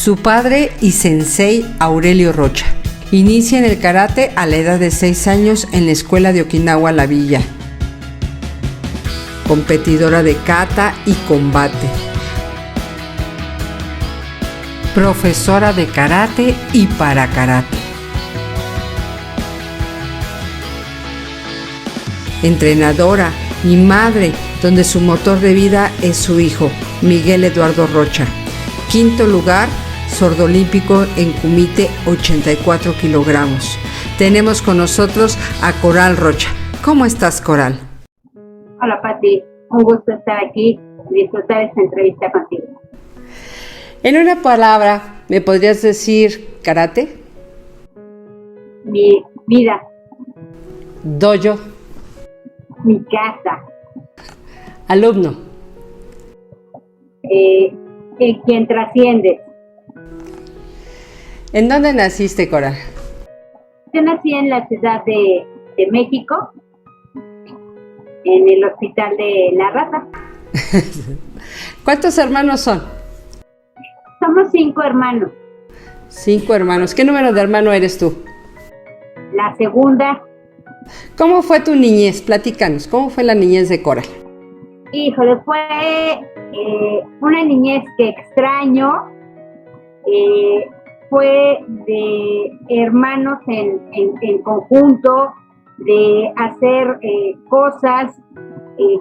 Su padre y sensei Aurelio Rocha. Inicia en el karate a la edad de 6 años en la escuela de Okinawa La Villa. Competidora de kata y combate. Profesora de karate y para karate. Entrenadora y madre, donde su motor de vida es su hijo, Miguel Eduardo Rocha. 5º lugar, sordolímpico en kumite, 84 kilogramos. Tenemos con nosotros a Coral Rocha. ¿Cómo estás, Coral? Hola, Pati. Un gusto estar aquí y disfrutar esta entrevista contigo. En una palabra, ¿me podrías decir karate? Mi vida. Dojo. Mi casa. Alumno. Quien trasciende. ¿En dónde naciste, Coral? Yo nací en la Ciudad de México, en el Hospital de La Raza. ¿Cuántos hermanos son? Somos 5 hermanos. 5 hermanos. ¿Qué número de hermano eres tú? La segunda. ¿Cómo fue tu niñez? Platícanos. ¿Cómo fue la niñez de Coral? Híjole, fue una niñez que extraño. Fue de hermanos en conjunto, de hacer cosas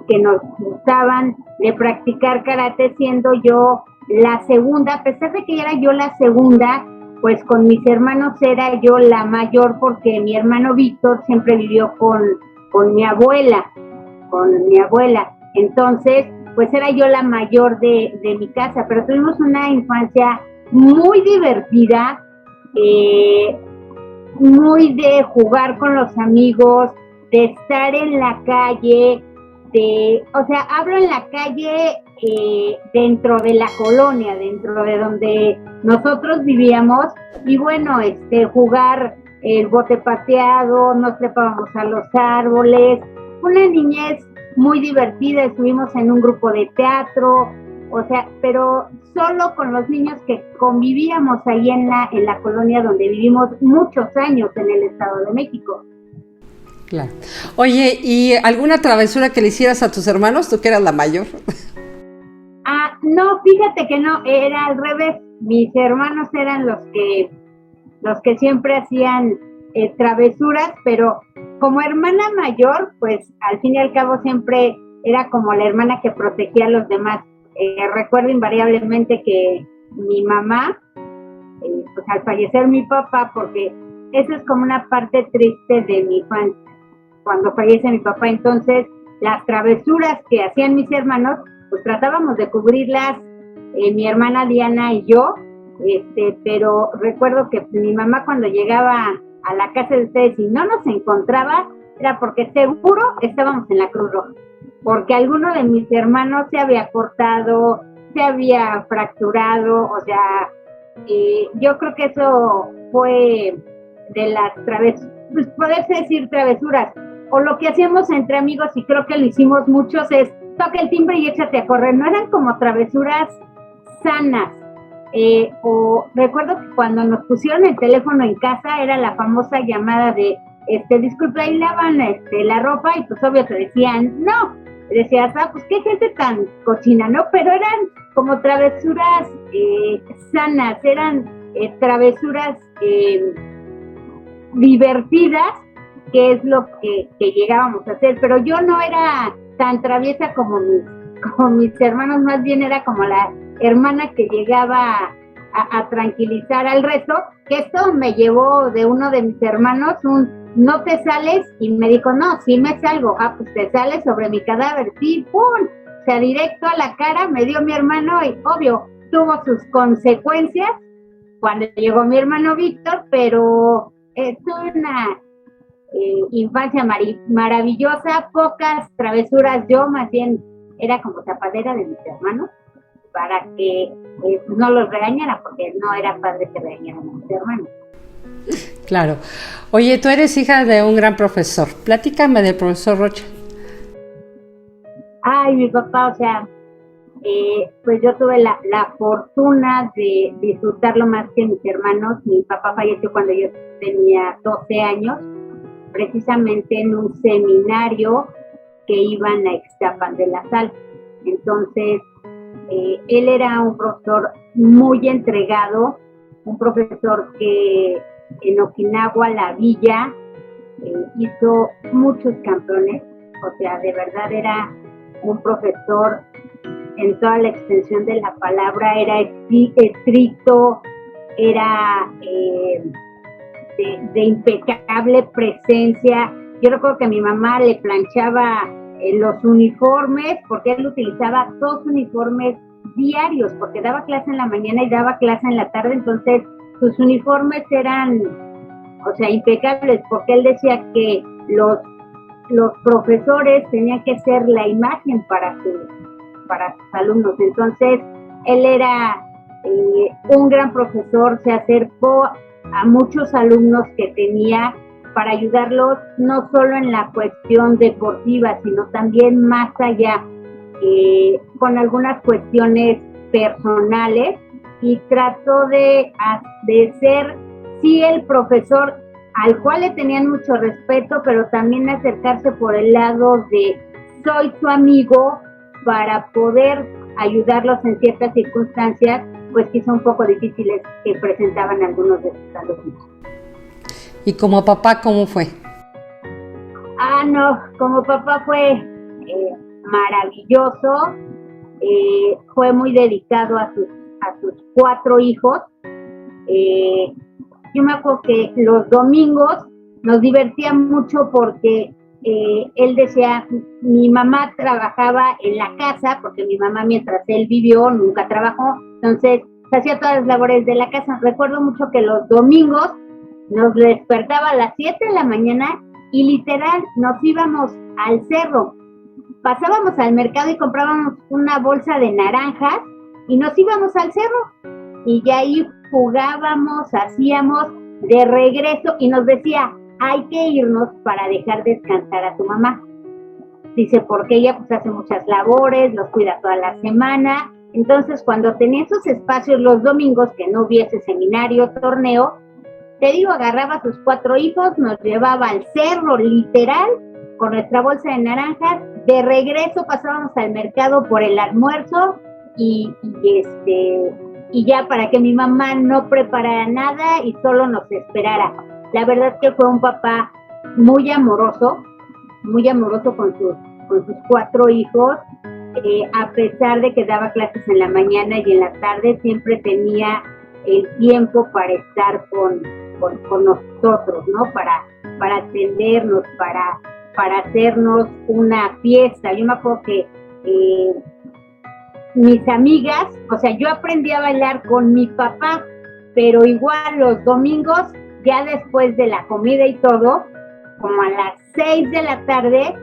que nos gustaban, de practicar karate, siendo yo la segunda. A pesar de que era yo la segunda, pues con mis hermanos era yo la mayor, porque mi hermano Víctor siempre vivió con mi abuela, Entonces, pues era yo la mayor de mi casa, pero tuvimos una infancia muy divertida, muy de jugar con los amigos, de estar en la calle, hablo en la calle dentro de la colonia, dentro de donde nosotros vivíamos, y bueno, jugar el bote pateado, nos trepábamos a los árboles, una niñez muy divertida. Estuvimos en un grupo de teatro, pero solo con los niños que convivíamos ahí en la colonia donde vivimos muchos años en el Estado de México. Claro. Oye, ¿y alguna travesura que le hicieras a tus hermanos, tú que eras la mayor? No, fíjate que no, era al revés. Mis hermanos eran los que siempre hacían travesuras, pero como hermana mayor, pues al fin y al cabo siempre era como la hermana que protegía a los demás. Recuerdo invariablemente que mi mamá, pues al fallecer mi papá, porque eso es como una parte triste de mi infancia, cuando fallece mi papá, entonces las travesuras que hacían mis hermanos, pues tratábamos de cubrirlas, mi hermana Diana y yo, pero recuerdo que mi mamá, cuando llegaba a la casa de ustedes y no nos encontraba, era porque seguro estábamos en la Cruz Roja, porque alguno de mis hermanos se había cortado, se había fracturado, yo creo que eso fue de las travesuras, pues poderse decir travesuras, o lo que hacíamos entre amigos, y creo que lo hicimos muchos, es toca el timbre y échate a correr. No eran como travesuras sanas. O recuerdo que cuando nos pusieron el teléfono en casa, era la famosa llamada de disculpe, ahí lavan la ropa, y pues obvio te decían no, decías, pues qué gente tan cochina, ¿no? Pero eran como travesuras sanas, eran travesuras divertidas, que es lo que llegábamos a hacer. Pero yo no era tan traviesa como mis hermanos, más bien era como la hermana que llegaba a tranquilizar al resto, que esto me llevó de uno de mis hermanos no te sales, y me dijo, no, sí me salgo. Pues te sales sobre mi cadáver, sí, ¡pum! O sea, directo a la cara me dio mi hermano, y obvio, tuvo sus consecuencias cuando llegó mi hermano Víctor, pero tuve una infancia maravillosa, pocas travesuras. Yo más bien era como tapadera de mis hermanos, para que no los regañara, porque no era padre que regañaran a mis hermanos. Claro. Oye, tú eres hija de un gran profesor. Platícame del profesor Rocha. Ay, mi papá, pues yo tuve la fortuna de disfrutarlo más que mis hermanos. Mi papá falleció cuando yo tenía 12 años, precisamente en un seminario que iban a Ixtapan de la Sal. Entonces, él era un profesor muy entregado, un profesor que en Okinawa, la villa, hizo muchos campeones. O sea, de verdad era un profesor en toda la extensión de la palabra, era estricto, era de impecable presencia. Yo recuerdo que mi mamá le planchaba los uniformes, porque él utilizaba 2 uniformes diarios, porque daba clase en la mañana y daba clase en la tarde, entonces sus uniformes eran, o sea, impecables, porque él decía que los profesores tenían que ser la imagen para sus alumnos. Entonces, él era un gran profesor, se acercó a muchos alumnos que tenía para ayudarlos no solo en la cuestión deportiva, sino también más allá, con algunas cuestiones personales, y trató de ser, sí, el profesor al cual le tenían mucho respeto, pero también acercarse por el lado de soy su amigo, para poder ayudarlos en ciertas circunstancias, pues quizá un poco difíciles que presentaban algunos de sus alumnos. ¿Y como papá cómo fue? No, como papá fue maravilloso, fue muy dedicado a sus 4 hijos. Yo me acuerdo que los domingos nos divertía mucho porque él decía, mi mamá trabajaba en la casa, porque mi mamá mientras él vivió nunca trabajó, entonces se hacía todas las labores de la casa. Recuerdo mucho que los domingos nos despertaba a las 7 de la mañana y literal nos íbamos al cerro, pasábamos al mercado y comprábamos una bolsa de naranjas y nos íbamos al cerro y ya ahí jugábamos, hacíamos de regreso, y nos decía, hay que irnos para dejar descansar a tu mamá. Dice, porque ella pues hace muchas labores, los cuida toda la semana. Entonces, cuando tenía esos espacios los domingos, que no hubiese seminario, torneo, te digo, agarraba a sus 4 hijos, nos llevaba al cerro, literal, con nuestra bolsa de naranjas. De regreso pasábamos al mercado por el almuerzo y ya, para que mi mamá no preparara nada y solo nos esperara. La verdad es que fue un papá muy amoroso con sus 4 hijos. A pesar de que daba clases en la mañana y en la tarde, siempre tenía el tiempo para estar con nosotros, ¿no? Para atendernos, para hacernos una fiesta. Yo me acuerdo que mis amigas, o sea, yo aprendí a bailar con mi papá, pero igual los domingos, ya después de la comida y todo, como a las 6 de la tarde,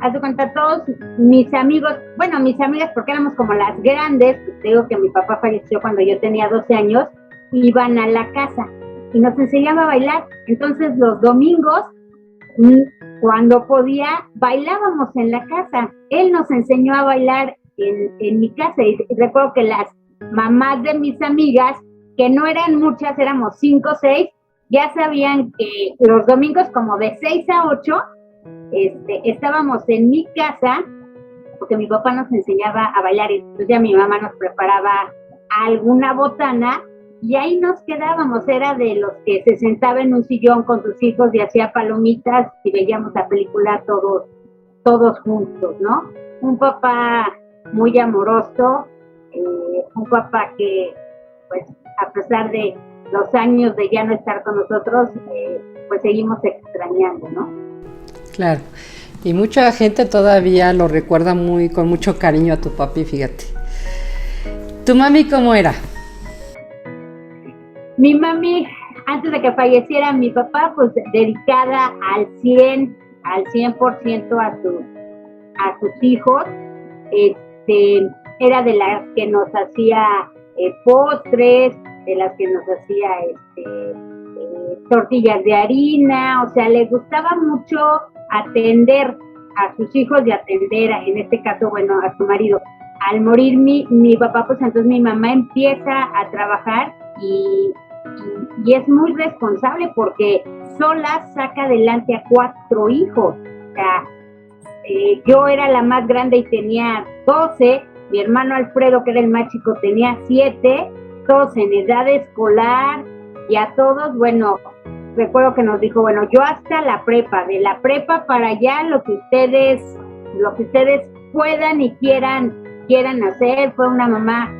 haz de cuenta, todos mis amigos, bueno, mis amigas, porque éramos como las grandes, pues te digo que mi papá falleció cuando yo tenía 12 años, iban a la casa y nos enseñaba a bailar. Entonces los domingos, cuando podía, bailábamos en la casa. Él nos enseñó a bailar en mi casa, y recuerdo que las mamás de mis amigas, que no eran muchas, éramos 5 o 6, ya sabían que los domingos como de 6 a 8 estábamos en mi casa, porque mi papá nos enseñaba a bailar, y entonces ya mi mamá nos preparaba alguna botana y ahí nos quedábamos. Era de los que se sentaba en un sillón con sus hijos y hacía palomitas y veíamos la película todos juntos, ¿no? Un papá muy amoroso, un papá que, pues, a pesar de los años de ya no estar con nosotros, pues seguimos extrañando, ¿no? Claro, y mucha gente todavía lo recuerda con mucho cariño a tu papi, fíjate. ¿Tu mami cómo era? Mi mami, antes de que falleciera mi papá, pues dedicada al 100% a sus hijos. Era de las que nos hacía postres, de las que nos hacía tortillas de harina. O sea, le gustaba mucho atender a sus hijos y atender, en este caso, bueno, a su marido. al morir mi papá, pues entonces mi mamá empieza a trabajar y es muy responsable porque sola saca adelante a 4 hijos. O sea, yo era la más grande y tenía 12, mi hermano Alfredo, que era el más chico, tenía 7, todos en edad escolar, y a todos, bueno, recuerdo que nos dijo, bueno, yo hasta la prepa, de la prepa para allá, lo que ustedes puedan y quieran hacer. Fue una mamá,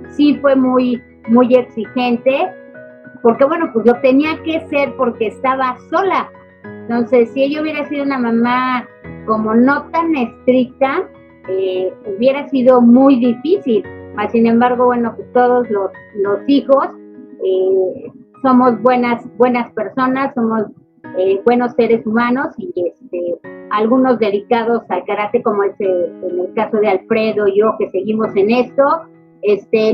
sí fue muy, muy exigente, porque bueno, pues lo tenía que ser porque estaba sola. Entonces, si ella hubiera sido una mamá como no tan estricta, hubiera sido muy difícil. Sin embargo, bueno, pues todos los hijos somos buenas personas, somos buenos seres humanos, y algunos dedicados al karate, como en el caso de Alfredo y yo, que seguimos en esto.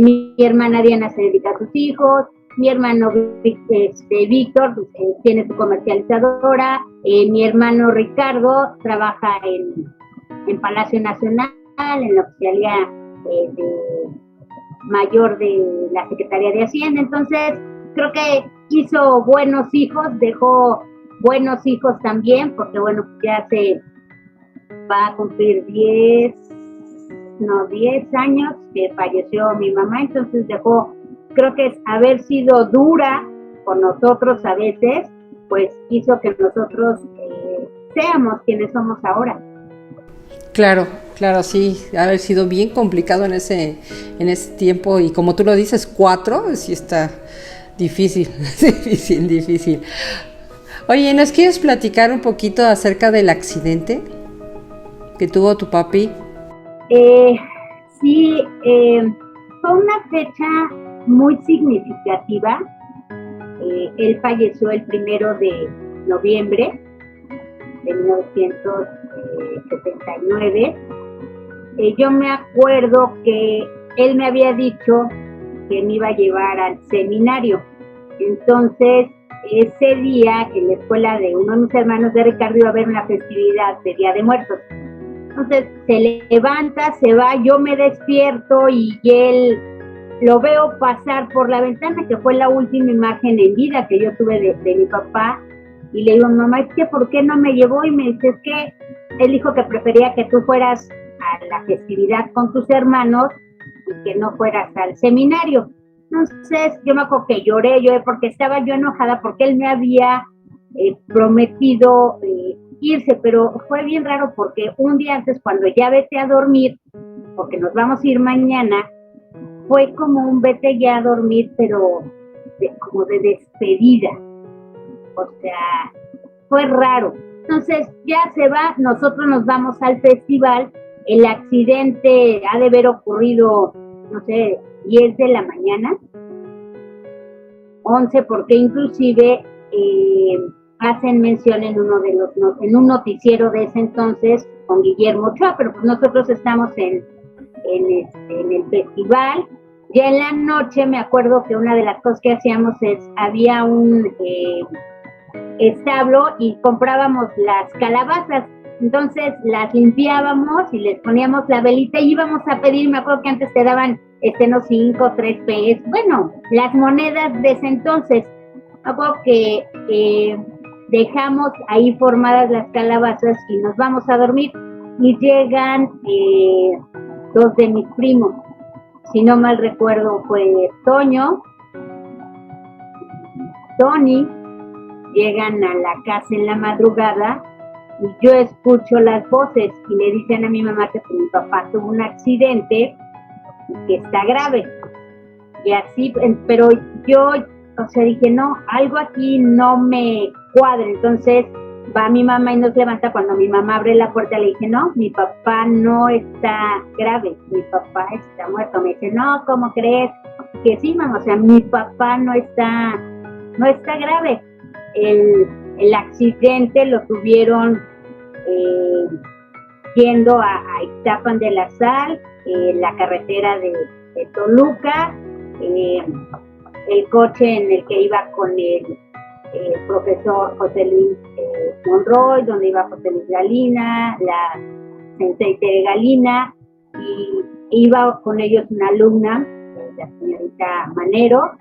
Mi hermana Diana se dedica a sus hijos, mi hermano Víctor tiene su comercializadora, mi hermano Ricardo trabaja en Palacio Nacional, en la oficialía mayor de la Secretaría de Hacienda. Entonces, creo que hizo buenos hijos, dejó buenos hijos también, porque bueno, ya se va a cumplir 10 años que falleció mi mamá. Entonces dejó, creo que es haber sido dura con nosotros a veces, pues hizo que nosotros seamos quienes somos ahora. Claro, sí, haber sido bien complicado en ese tiempo, y como tú lo dices, 4, sí está difícil, difícil. Oye, ¿nos quieres platicar un poquito acerca del accidente que tuvo tu papi? Sí, fue una fecha muy significativa. Él falleció el 1 de noviembre de 1979. Yo me acuerdo que él me había dicho que me iba a llevar al seminario. Entonces, ese día en la escuela de uno de mis hermanos de Ricardo iba a haber una festividad de Día de Muertos. Entonces se levanta, se va, yo me despierto y él lo veo pasar por la ventana, que fue la última imagen en vida que yo tuve de mi papá, y le digo, mamá, es que ¿por qué no me llevó? Y me dice, es que él dijo que prefería que tú fueras a la festividad con tus hermanos y que no fueras al seminario. Entonces yo me acuerdo que lloré porque estaba yo enojada, porque él me había prometido irse, pero fue bien raro, porque un día antes, cuando ya vete a dormir, porque nos vamos a ir mañana, fue como un vete ya a dormir, pero como de despedida. O sea, fue raro. Entonces ya se va, nosotros nos vamos al festival. El accidente ha de haber ocurrido, no sé, 10 de la mañana, 11, porque inclusive hacen mención en un noticiero de ese entonces con Guillermo Ochoa, pero pues nosotros estamos en el festival. Ya en la noche me acuerdo que una de las cosas que hacíamos había un establo y comprábamos las calabazas. Entonces las limpiábamos y les poníamos la velita y íbamos a pedir. Me acuerdo que antes te daban 5, 3 pesos, bueno, las monedas de ese entonces. Me acuerdo que dejamos ahí formadas las calabazas y nos vamos a dormir, y llegan 2 de mis primos, si no mal recuerdo fue Toño, Tony. Llegan a la casa en la madrugada y yo escucho las voces y le dicen a mi mamá que mi papá tuvo un accidente y que está grave. Y así, pero yo, o sea, dije, no, algo aquí no me cuadra. Entonces va mi mamá y nos levanta. Cuando mi mamá abre la puerta, le dije, no, mi papá no está grave, mi papá está muerto. Me dice, no, ¿cómo crees? Que sí, mamá, o sea, mi papá no está grave. El accidente lo tuvieron yendo a Ixtapan de la Sal, la carretera de Toluca, el coche en el que iba con el profesor José Luis Monroy, donde iba José Luis Galina, la sensei Tere Galina, iba con ellos una alumna, la señorita Manero,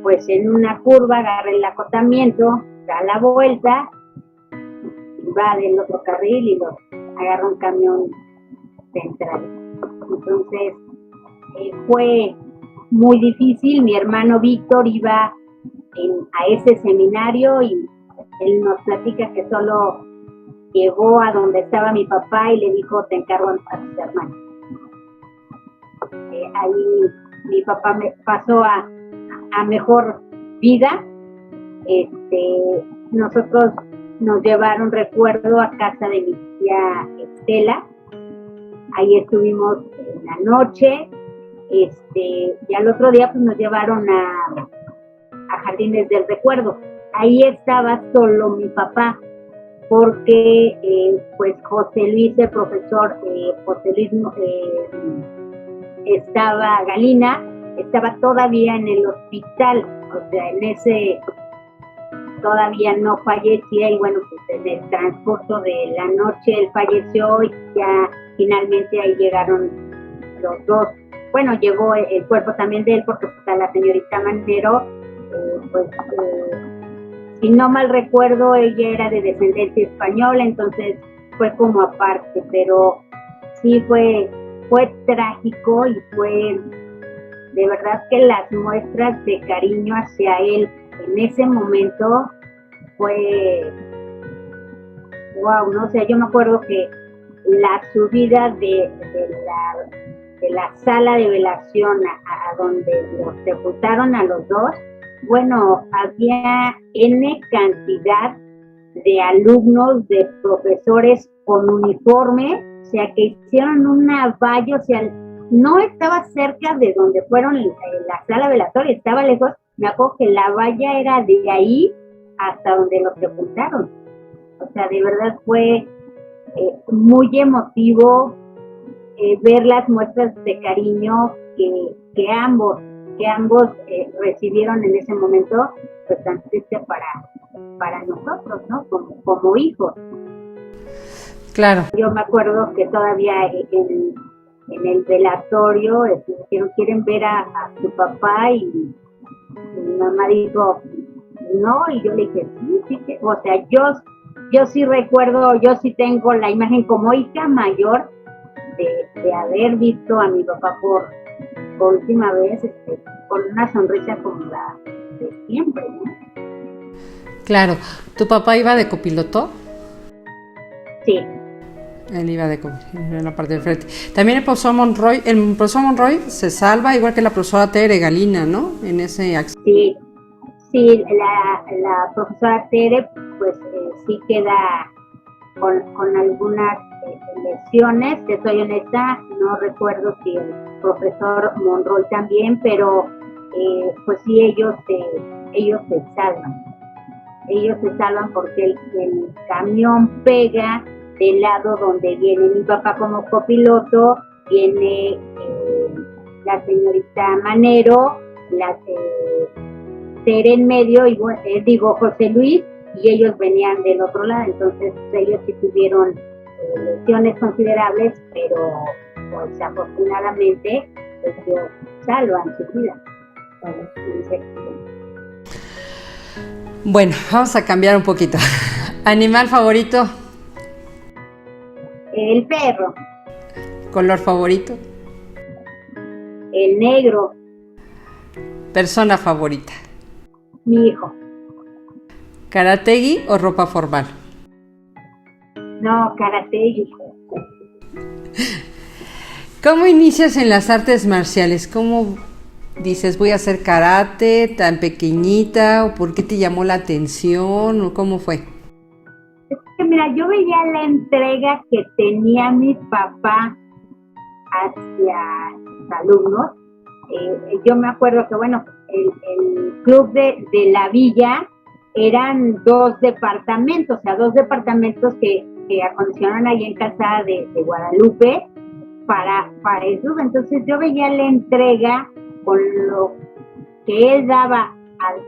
pues en una curva agarra el acotamiento, da la vuelta, va del otro carril y lo agarra un camión central. Entonces fue muy difícil. Mi hermano Víctor iba a ese seminario y él nos platica que solo llegó a donde estaba mi papá y le dijo, te encargo a tus hermanos. Ahí mi papá me pasó a mejor vida. Nosotros nos llevaron, recuerdo, a casa de mi tía Estela. Ahí estuvimos en la noche. Y al otro día pues nos llevaron a Jardines del Recuerdo. Ahí estaba solo mi papá, porque pues José Luis, el profesor José Luis Galina, estaba todavía en el hospital, o sea, en ese todavía no fallecía, y bueno, pues en el transcurso de la noche él falleció y ya finalmente ahí llegaron los dos. Bueno, llegó el cuerpo también de él, porque pues, la señorita Manero, si no mal recuerdo, ella era de descendencia española, entonces fue como aparte, pero sí fue trágico, y fue de verdad que las muestras de cariño hacia él en ese momento fue wow, ¿no? O sea, yo me acuerdo que la subida de la sala de velación a donde los sepultaron a los dos, bueno, había N cantidad de alumnos, de profesores con uniforme, o sea, que hicieron una valla, o sea, no estaba cerca de donde fueron la sala velatoria, estaba lejos. Me acuerdo que la valla era de ahí hasta donde los sepultaron. O sea, de verdad fue muy emotivo ver las muestras de cariño que ambos recibieron en ese momento, pues tan triste para nosotros, ¿no? Como hijos. Claro. Yo me acuerdo que todavía en el velatorio dijeron, ¿quieren ver a su papá? Y mi mamá dijo, no, y yo le dije, sí, o sea, yo sí recuerdo, yo sí tengo la imagen como hija mayor de haber visto a mi papá por última vez, con una sonrisa como la de siempre, ¿no? Claro. ¿Tu papá iba de copiloto? Sí. Él iba en la parte de frente. También el profesor Monroy se salva, igual que la profesora Tere Galina, ¿no? En ese accidente. Sí, la profesora Tere, pues sí queda con algunas lesiones. Te soy honesta, no recuerdo si el profesor Monroy también, pero pues sí, ellos se salvan. Ellos se salvan porque el camión pega del lado donde viene mi papá como copiloto, viene la señorita Manero, Tere en medio, y José Luis, y ellos venían del otro lado. Entonces ellos sí tuvieron lesiones considerables, pero pues afortunadamente ellos salvan su vida. Bueno, vamos a cambiar un poquito. ¿Animal favorito? El perro. ¿Color favorito? El negro. ¿Persona favorita? Mi hijo. ¿Karategui o ropa formal? No, Karategui. ¿Cómo inicias en las artes marciales? ¿Cómo dices, voy a hacer karate tan pequeñita? ¿O por qué te llamó la atención? ¿O cómo fue? Es que mira, yo veía la entrega que tenía mi papá hacia sus alumnos. Yo me acuerdo que, bueno, el club de la villa eran 2 departamentos, o sea, 2 departamentos que acondicionaron ahí en Calzada de Guadalupe para eso. Entonces yo veía la entrega con lo que él daba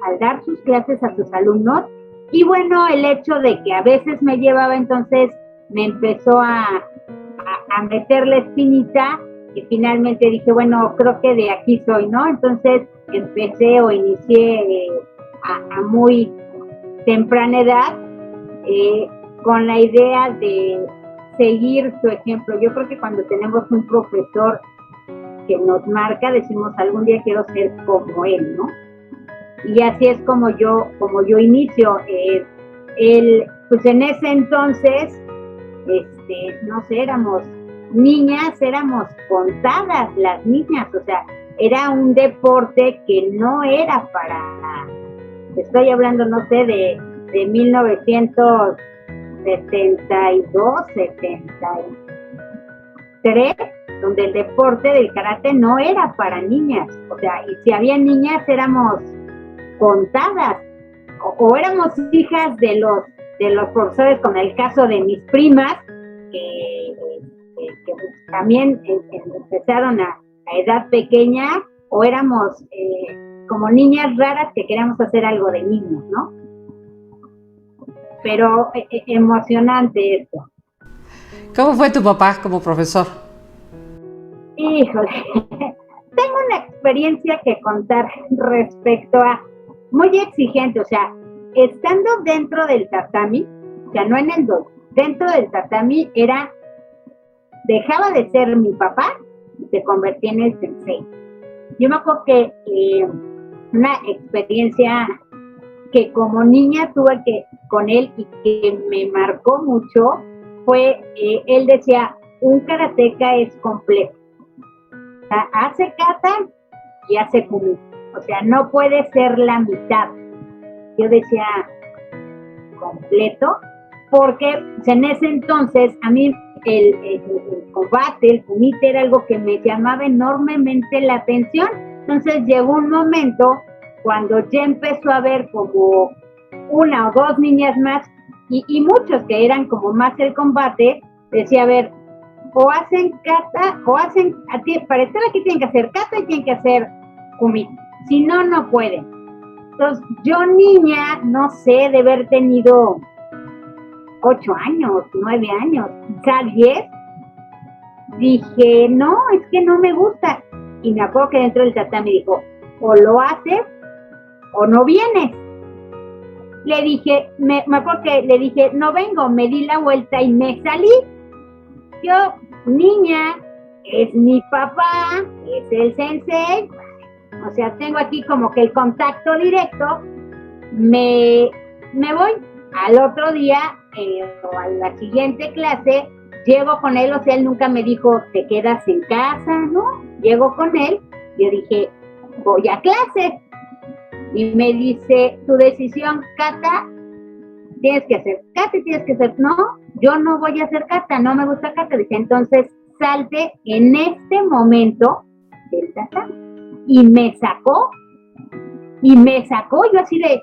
al dar sus clases a sus alumnos, y bueno, el hecho de que a veces me llevaba, entonces me empezó a meter la espinita, finalmente dije, bueno, creo que de aquí soy, ¿no? Entonces empecé o inicié a muy temprana edad con la idea de seguir su ejemplo. Yo creo que cuando tenemos un profesor que nos marca, decimos, algún día quiero ser como él, ¿no? Y así es como yo inicio. Pues en ese entonces, no sé, éramos niñas, éramos contadas las niñas, o sea, era un deporte que no era para, estoy hablando, no sé, de 1972, 73, donde el deporte del karate no era para niñas, o sea, y si había niñas éramos contadas, o éramos hijas de los profesores, como el caso de mis primas, que también empezaron a edad pequeña, o éramos como niñas raras que queríamos hacer algo de niños, ¿no? Pero emocionante esto. ¿Cómo fue tu papá como profesor? Híjole, tengo una experiencia que contar respecto a muy exigente, o sea, estando dentro del tatami, o sea, no en el dojo, dentro del tatami dejaba de ser mi papá y se convertía en el sensei. Yo me acuerdo que una experiencia que como niña tuve con él y que me marcó mucho fue, él decía, un karateca es completo. O sea, hace kata y hace kumi. O sea, no puede ser la mitad. Yo decía, completo, porque en ese entonces a mí el combate, el kumite era algo que me llamaba enormemente la atención. Entonces llegó un momento cuando ya empezó a haber como una o dos niñas más y muchos que eran como más el combate, decía, a ver, o hacen kata, o hacen, para estar aquí tienen que hacer kata y tienen que hacer kumite, si no, no pueden. Entonces yo niña, no sé, de haber tenido 8 años, 9 años, quizá 10, dije, no, es que no me gusta. Y me acuerdo que dentro del tatami dijo, o lo haces o no vienes. Le dije, me acuerdo que le dije, no vengo, me di la vuelta y me salí. Yo, niña, es mi papá, es el sensei, o sea, tengo aquí como que el contacto directo, me voy. Al otro día, o a la siguiente clase, llego con él, o sea, él nunca me dijo, te quedas en casa, ¿no? Llego con él, yo dije, voy a clase. Y me dice, tu decisión, kata, tienes que hacer kata, tienes que hacer, no, yo no voy a hacer kata, no me gusta kata. Dice, entonces salte en este momento del tatami. Y me sacó, yo así le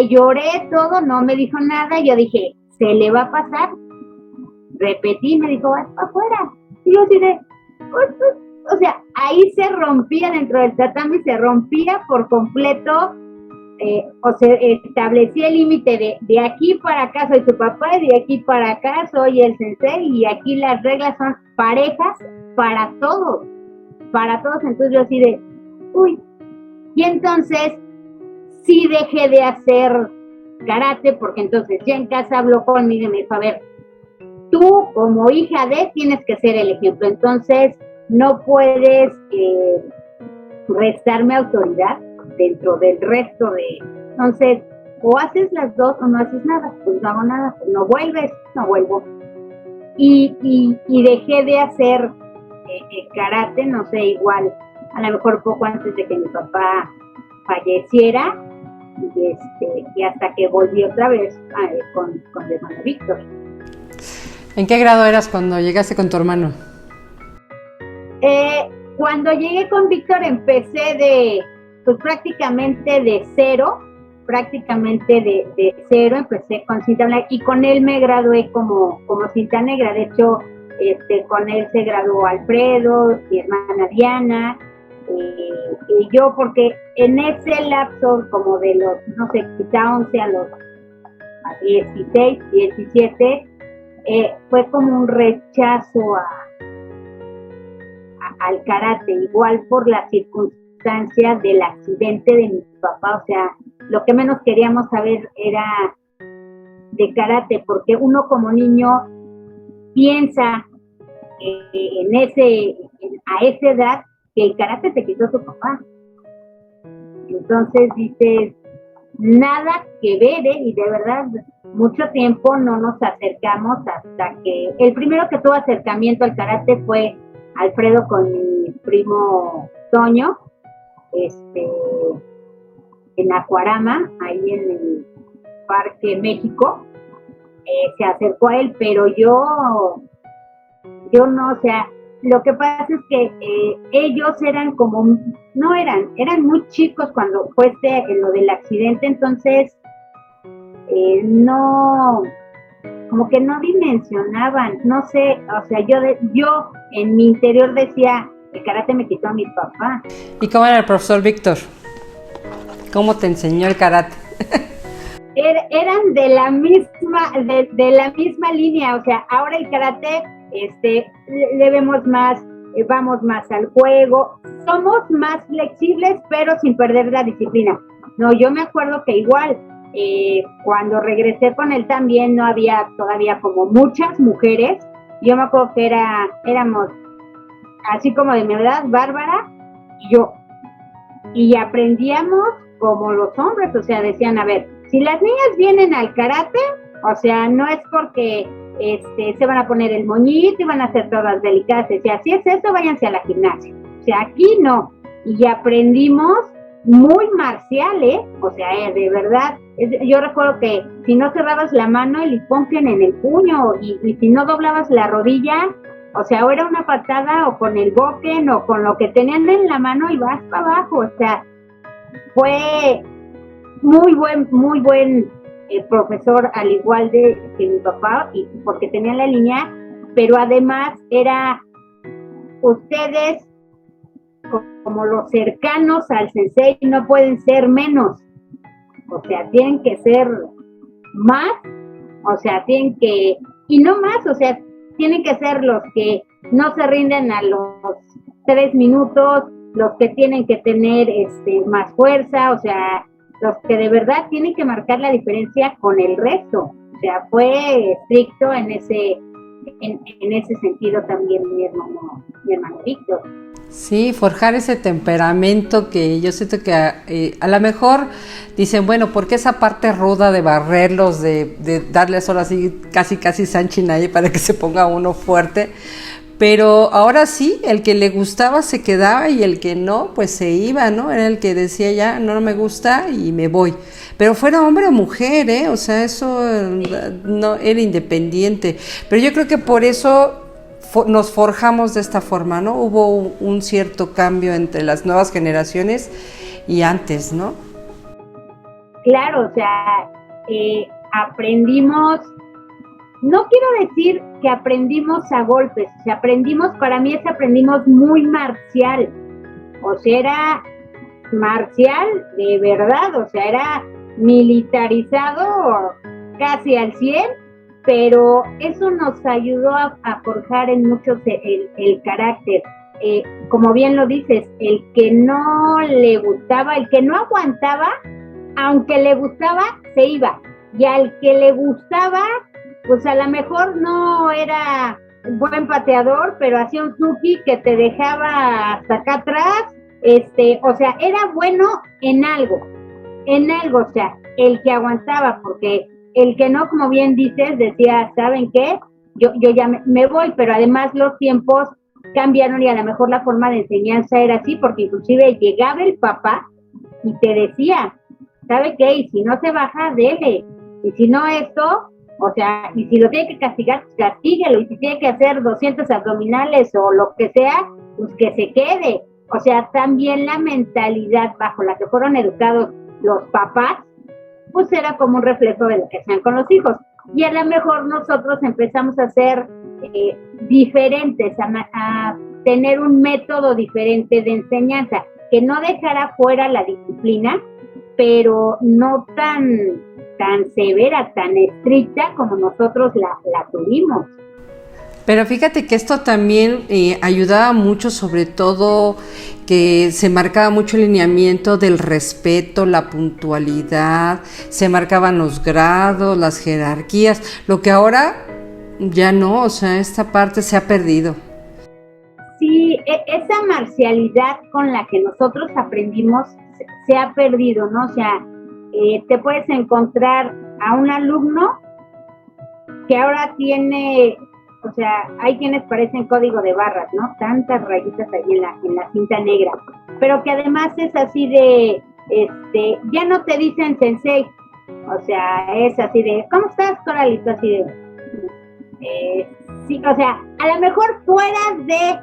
lloré todo, no me dijo nada, yo dije, se le va a pasar. Repetí, me dijo, vas para afuera. Y yo así o sea, ahí se rompía dentro del tatami, se rompía por completo, o se establecía el límite de aquí para acá soy tu papá y de aquí para acá soy el sensei, y aquí las reglas son parejas para todos. Entonces yo así uy, y entonces sí dejé de hacer karate, porque entonces ya en casa habló conmigo y me dijo, a ver, tú como hija de tienes que ser el ejemplo, entonces no puedes restarme autoridad dentro del resto de, entonces o haces las dos o no haces nada. Pues no hago nada, pues no vuelves, no vuelvo. Y dejé de hacer karate, no sé, igual, a lo mejor poco antes de que mi papá falleciera, y hasta que volví otra vez con mi hermano Víctor. ¿En qué grado eras cuando llegaste con tu hermano? Cuando llegué con Víctor empecé pues prácticamente de cero, empecé con cinta blanca, y con él me gradué como cinta negra. De hecho, con él se graduó Alfredo, mi hermana Diana, y yo, porque en ese lapso como de los, no sé, quizá 11 a 16, 17, fue como un rechazo al karate, igual por las circunstancias del accidente de mi papá. O sea, lo que menos queríamos saber era de karate, porque uno como niño piensa a esa edad que el karate te quitó tu papá. Entonces dices, nada que ver, y de verdad mucho tiempo no nos acercamos hasta que el primero que tuvo acercamiento al karate fue Alfredo con mi primo Toño, en Acuarama, ahí en el Parque México, se acercó a él, pero yo no, o sea, lo que pasa es que ellos eran eran muy chicos cuando fue lo del accidente, entonces no, como que no dimensionaban, no sé, o sea, yo en mi interior decía, el karate me quitó a mi papá. ¿Y cómo era el profesor Víctor? ¿Cómo te enseñó el karate? Eran de la misma línea, o sea, ahora el karate, le vemos más, vamos más al juego, somos más flexibles, pero sin perder la disciplina. No, yo me acuerdo que igual, cuando regresé con él también no había todavía como muchas mujeres. Yo me acuerdo que éramos así como de mi edad, Bárbara y yo, y aprendíamos como los hombres, o sea, decían, a ver, si las niñas vienen al karate, o sea, no es porque se van a poner el moñito y van a hacer todas delicadas, o sea, si es eso, váyanse a la gimnasia, o sea, aquí no, y aprendimos muy marcial, o sea, de verdad, yo recuerdo que si no cerrabas la mano, el iponken en el puño, y si no doblabas la rodilla, o sea, o era una patada, o con el boken, o con lo que tenían en la mano, y vas para abajo, o sea, fue muy buen profesor, al igual que mi papá, y porque tenía la línea, pero además era ustedes como los cercanos al sensei no pueden ser menos, o sea, tienen que ser más, o sea, y no más, o sea, tienen que ser los que no se rinden a los 3 minutos, los que tienen que tener más fuerza, o sea, los que de verdad tienen que marcar la diferencia con el resto. O sea, fue estricto en ese sentido también mi hermano Víctor. Sí, forjar ese temperamento que yo siento que a lo mejor dicen, bueno, porque esa parte ruda de barrerlos, de darles solo así casi sanchin ahí para que se ponga uno fuerte, pero ahora sí, el que le gustaba se quedaba y el que no, pues se iba, ¿no? Era el que decía ya, no me gusta y me voy. Pero fuera hombre o mujer, o sea, eso no era independiente. Pero yo creo que por eso nos forjamos de esta forma, ¿no? Hubo un cierto cambio entre las nuevas generaciones y antes, ¿no? Claro, o sea, aprendimos, no quiero decir que aprendimos a golpes, o sea, para mí aprendimos muy marcial, o sea, era marcial de verdad, o sea, era militarizado casi al 100, pero eso nos ayudó a forjar en muchos el carácter. Como bien lo dices, el que no le gustaba, el que no aguantaba, aunque le gustaba, se iba. Y al que le gustaba, pues a lo mejor no era buen pateador, pero hacía un tsuki que te dejaba hasta acá atrás. O sea, era bueno en algo, o sea, el que aguantaba, porque el que no, como bien dices, decía, ¿saben qué? Yo ya me voy, pero además los tiempos cambiaron y a lo mejor la forma de enseñanza era así, porque inclusive llegaba el papá y te decía, ¿sabe qué? Y si no se baja, dele. Y si no esto, o sea, y si lo tiene que castigar, pues castíguelo. Y si tiene que hacer 200 abdominales o lo que sea, pues que se quede. O sea, también la mentalidad bajo la que fueron educados los papás, pues era como un reflejo de lo que hacían con los hijos. Y a lo mejor nosotros empezamos a ser diferentes, a tener un método diferente de enseñanza, que no dejara fuera la disciplina, pero no tan severa, tan estricta como nosotros la tuvimos. Pero fíjate que esto también ayudaba mucho, sobre todo que se marcaba mucho el lineamiento del respeto, la puntualidad, se marcaban los grados, las jerarquías, lo que ahora ya no, o sea, esta parte se ha perdido. Sí, esa marcialidad con la que nosotros aprendimos se ha perdido, ¿no? O sea, te puedes encontrar a un alumno que ahora tiene, o sea, hay quienes parecen código de barras, ¿no? Tantas rayitas ahí en la cinta negra, pero que además es así de, ya no te dicen sensei, o sea, es así de, ¿cómo estás, Coralito? Así de, sí, o sea, a lo mejor fuera de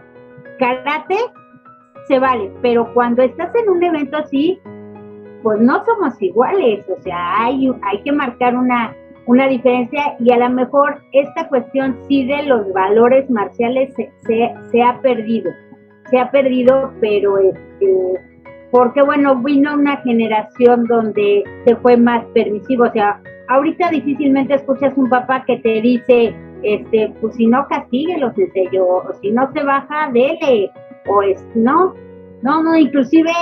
karate se vale, pero cuando estás en un evento así, pues no somos iguales, o sea, hay que marcar una diferencia, y a lo mejor esta cuestión sí de los valores marciales se ha perdido, pero porque bueno, vino una generación donde se fue más permisivo, o sea, ahorita difícilmente escuchas un papá que te dice, pues si no castíguelo, o si no se baja, dele, o no, inclusive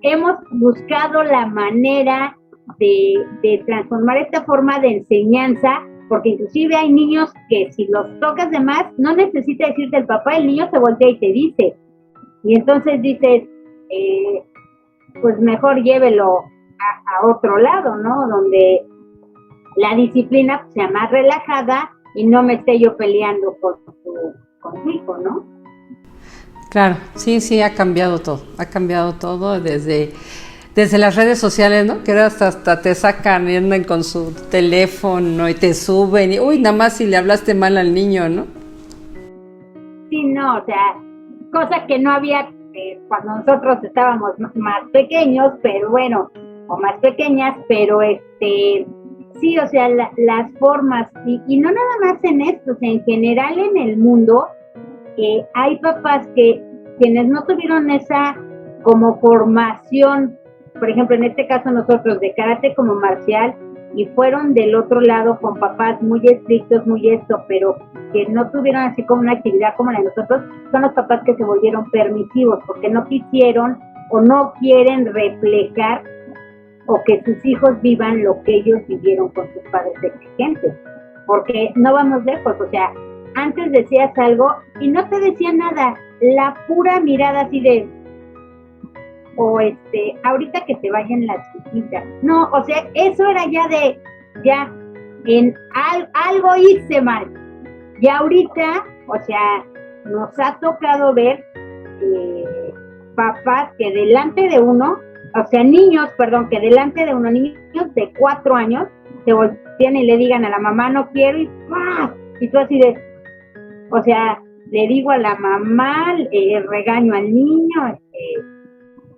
hemos buscado la manera de transformar esta forma de enseñanza, porque inclusive hay niños que si los tocas de más, no necesita decirte el papá, el niño se voltea y te dice, y entonces dices, pues mejor llévelo a otro lado, ¿no? Donde la disciplina sea más relajada y no me esté yo peleando con su hijo, ¿no? Claro, sí, ha cambiado todo desde las redes sociales, ¿no? Que ahora hasta te sacan y andan con su teléfono y te suben y, uy, nada más si le hablaste mal al niño, ¿no? Sí, no, o sea, cosa que no había cuando nosotros estábamos más pequeños, pero bueno, o más pequeñas, pero sí, o sea, las formas, y no nada más en esto, o sea, en general en el mundo, hay papás quienes no tuvieron esa como formación, por ejemplo, en este caso nosotros de karate como marcial, y fueron del otro lado con papás muy estrictos, muy pero que no tuvieron así como una actividad como la de nosotros, son los papás que se volvieron permisivos, porque no quisieron o no quieren reflejar o que sus hijos vivan lo que ellos vivieron con sus padres exigentes, porque no vamos lejos, o sea, antes decías algo y no te decía nada, la pura mirada así de, o ahorita que se vayan las chiquitas, no, o sea, eso era ya en algo hice mal, y ahorita, o sea, nos ha tocado ver papás que delante de uno, o sea, niños de 4 años, se voltean y le digan a la mamá, no quiero, y tú así de, o sea, le digo a la mamá, regaño al niño,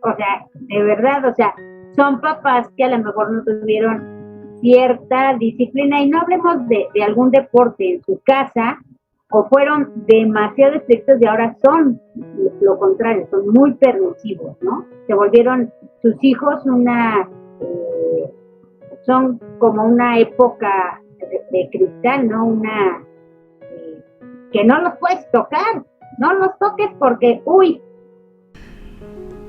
o sea, de verdad, o sea, son papás que a lo mejor no tuvieron cierta disciplina, y no hablemos de algún deporte en su casa, o fueron demasiado estrictos y ahora son lo contrario, son muy permisivos, ¿no? Se volvieron sus hijos son como una época de cristal, ¿no? Que no los puedes tocar, no los toques porque, uy.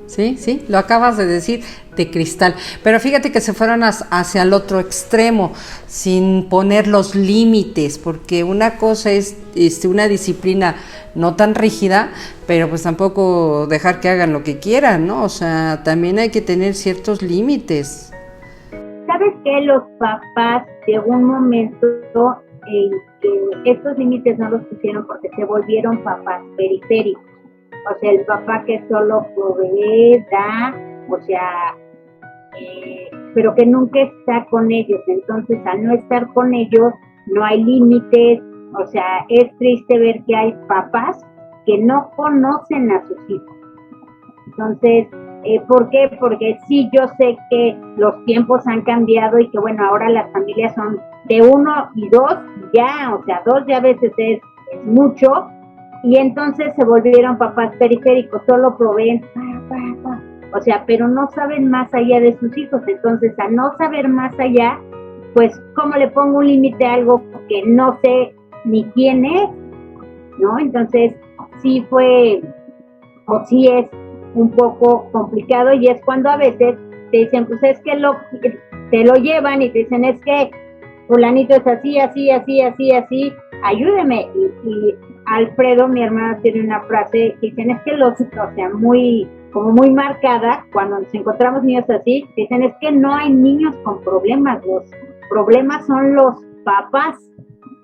Sí, lo acabas de decir, de cristal. Pero fíjate que se fueron hacia el otro extremo, sin poner los límites, porque una cosa es una disciplina no tan rígida, pero pues tampoco dejar que hagan lo que quieran, ¿no? O sea, también hay que tener ciertos límites. ¿Sabes qué? Los papás llegó un momento en que estos límites no los pusieron porque se volvieron papás periféricos. O sea, el papá que solo provee, da, o sea, pero que nunca está con ellos. Entonces, al no estar con ellos, no hay límites. O sea, es triste ver que hay papás que no conocen a sus hijos. Entonces, ¿por qué? Porque sí, yo sé que los tiempos han cambiado y que, bueno, ahora las familias son de 1 y 2, ya, o sea, 2 ya a veces es mucho. Y entonces se volvieron papás periféricos, solo proveen, o sea, pero no saben más allá de sus hijos. Entonces, al no saber más allá, pues, ¿cómo le pongo un límite a algo que no sé ni quién es, ¿no? Entonces sí fue, o sí es un poco complicado, y es cuando a veces te dicen, pues es que te lo llevan y te dicen, es que fulanito es así, así, así, así, así, ayúdeme. Y Alfredo, mi hermana, tiene una frase que dicen, es que o sea, como muy marcada, cuando nos encontramos niños así, dicen, es que no hay niños con problemas, los problemas son los papás,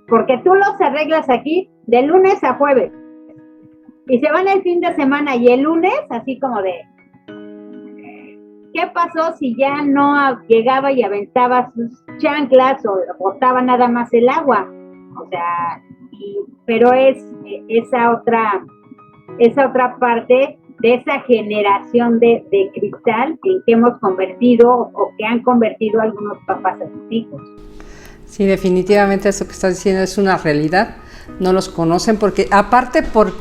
porque tú los arreglas aquí de lunes a jueves, y se van el fin de semana, y el lunes, así como de, ¿qué pasó si ya no llegaba y aventaba sus chanclas o botaba nada más el agua? O sea, pero es esa otra parte de esa generación de cristal en que hemos convertido o que han convertido algunos papás a sus hijos. Sí, definitivamente eso que estás diciendo es una realidad. No los conocen porque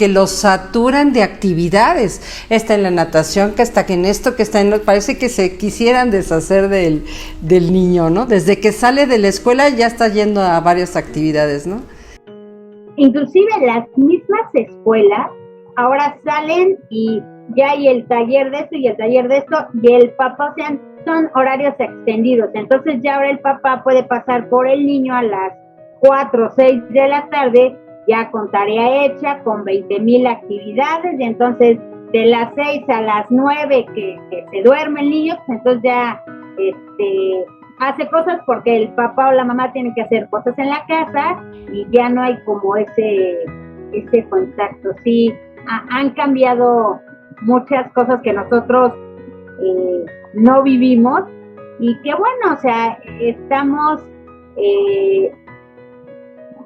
los saturan de actividades. Está en la natación, que está en esto, que está en parece que se quisieran deshacer del niño, ¿no? Desde que sale de la escuela ya está yendo a varias actividades, ¿no? Inclusive las mismas escuelas ahora salen y ya hay el taller de esto y el taller de esto, y el papá, o sea, son horarios extendidos. Entonces ya ahora el papá puede pasar por el niño a las 4 o 6 de la tarde, ya con tarea hecha, con 20,000 actividades, y entonces de las 6 a las 9 que se duerme el niño, pues entonces ya hace cosas porque el papá o la mamá tienen que hacer cosas en la casa, y ya no hay como ese contacto. Sí, han cambiado muchas cosas que nosotros no vivimos, y que bueno, o sea, estamos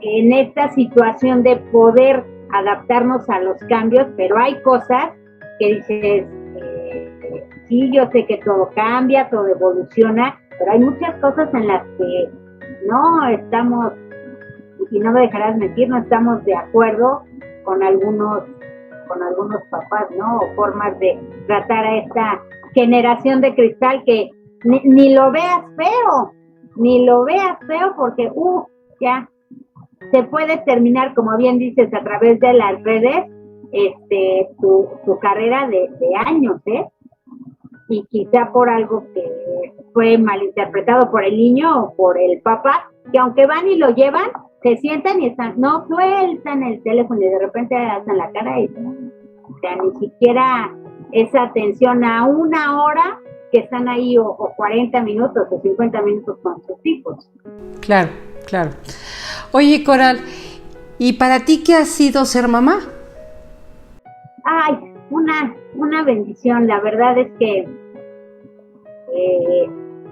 en esta situación de poder adaptarnos a los cambios, pero hay cosas que dices, sí, yo sé que todo cambia, todo evoluciona, pero hay muchas cosas en las que no estamos, y no me dejarás mentir, no estamos de acuerdo con algunos papás, ¿no? O formas de tratar a esta generación de cristal que ni lo veas feo, porque ya se puede terminar, como bien dices, a través de las redes, tu carrera de años, y quizá por algo que fue malinterpretado por el niño o por el papá, que aunque van y lo llevan, se sientan y no sueltan el teléfono, y de repente hacen la cara y, o sea, ni siquiera esa atención a una hora que están ahí, o 40 minutos o 50 minutos con sus hijos. Claro. Oye, Coral, ¿y para ti qué ha sido ser mamá? Ay, una bendición. La verdad es que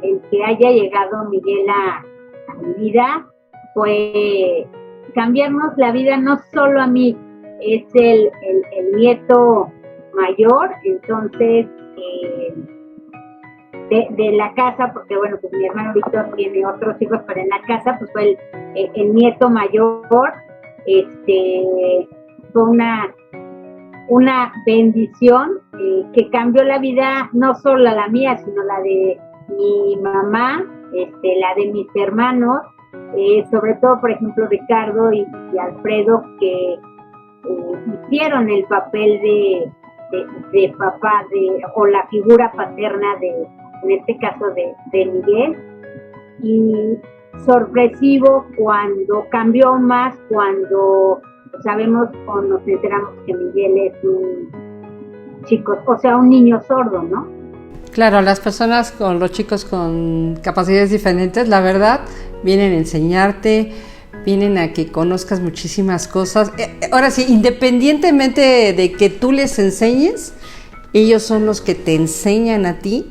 el que haya llegado Miguel a mi vida fue cambiarnos la vida, no solo a mí, es el nieto mayor, entonces de la casa, porque bueno, pues mi hermano Víctor tiene otros hijos, pero en la casa pues fue el nieto mayor. Fue una bendición que cambió la vida, no solo la mía, sino la de mi mamá, la de mis hermanos, sobre todo, por ejemplo, Ricardo y Alfredo, que hicieron el papel de papá, o la figura paterna en este caso de Miguel. Y sorpresivo cuando cambió más, cuando sabemos o nos enteramos que Miguel es un niño sordo, ¿no? Claro, las personas los chicos con capacidades diferentes, la verdad, vienen a enseñarte, vienen a que conozcas muchísimas cosas. Ahora sí, independientemente de que tú les enseñes, ellos son los que te enseñan a ti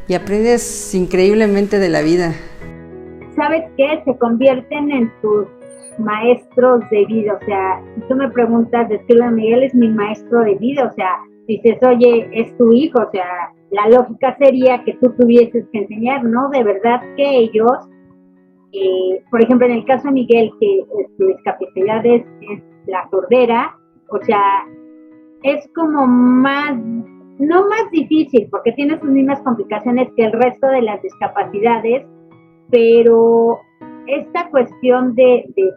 y aprendes increíblemente de la vida. ¿Sabes qué? Se convierten en tus maestros de vida. O sea, si tú me preguntas, describe a Miguel, es mi maestro de vida. O sea, dices, oye, es tu hijo. O sea, la lógica sería que tú tuvieses que enseñar, ¿no? De verdad que ellos, por ejemplo, en el caso de Miguel, que su discapacidad es la sordera, o sea, es como no más difícil, porque tiene sus mismas complicaciones que el resto de las discapacidades, pero esta cuestión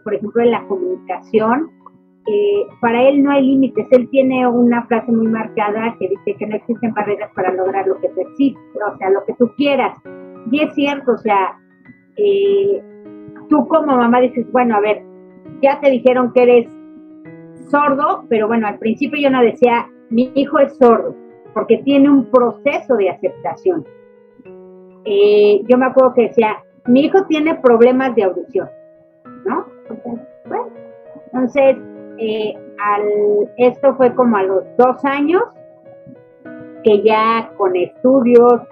por ejemplo, de la comunicación, para él no hay límites. Él tiene una frase muy marcada que dice que no existen barreras para lograr lo que tú existe, o sea, lo que tú quieras. Y es cierto, o sea, tú como mamá dices, bueno, a ver, ya te dijeron que eres sordo, pero bueno, al principio yo no decía, mi hijo es sordo, porque tiene un proceso de aceptación. Yo me acuerdo que decía, mi hijo tiene problemas de audición, ¿no? Bueno, entonces, esto fue como a los 2 años, que ya con estudios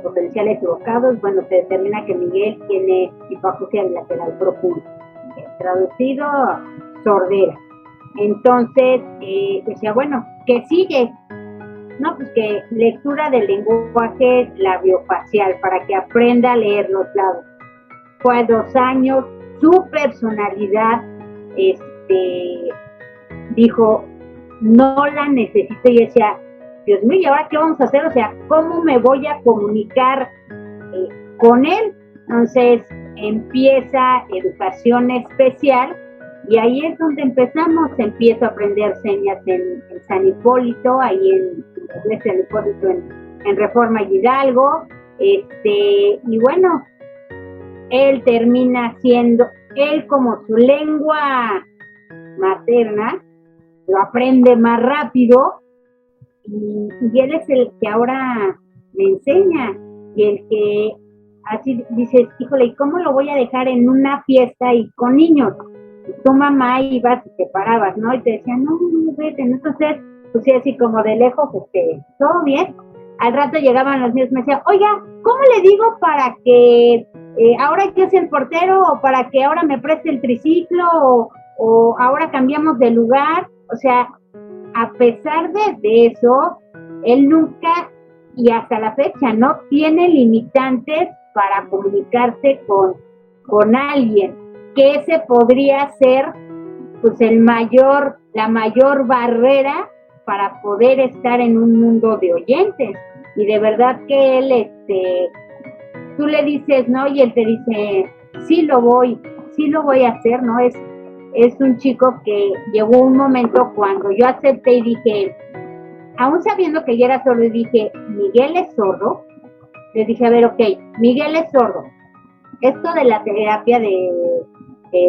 potenciales equivocados, bueno, se determina que Miguel tiene hipoacusia bilateral profunda, traducido, sordera. Entonces, decía, bueno, ¿qué sigue? No, pues que lectura del lenguaje labiofacial para que aprenda a leer los labios. Fue a 2 años, su personalidad, dijo, no la necesito. Y decía, Dios mío, ¿y ahora qué vamos a hacer? O sea, ¿cómo me voy a comunicar con él? Entonces empieza educación especial y ahí es donde empiezo a aprender señas en San Hipólito, ahí en la iglesia de Hipólito en Reforma y Hidalgo, y bueno, él termina siendo, él como su lengua materna, lo aprende más rápido y él es el que ahora me enseña y el que así dices, híjole, ¿y cómo lo voy a dejar en una fiesta y con niños? Y tu mamá ibas y te parabas, ¿no? Y te decían, no, vete, ¿no? Entonces, pues sí, así como de lejos, todo bien. Al rato llegaban los niños y me decían, oiga, ¿cómo le digo para que ahora yo sea el portero o para que ahora me preste el triciclo o ahora cambiamos de lugar? O sea, a pesar de eso, él nunca, y hasta la fecha, no tiene limitantes para comunicarse con alguien, que ese podría ser pues la mayor barrera para poder estar en un mundo de oyentes. Y de verdad que él, tú le dices, ¿no? Y él te dice, sí lo voy a hacer, ¿no? Es un chico que llegó un momento cuando yo acepté y dije, aún sabiendo que yo era sordo, y dije, Miguel es sordo. Les dije, a ver, ok, Miguel es sordo. Esto de la terapia de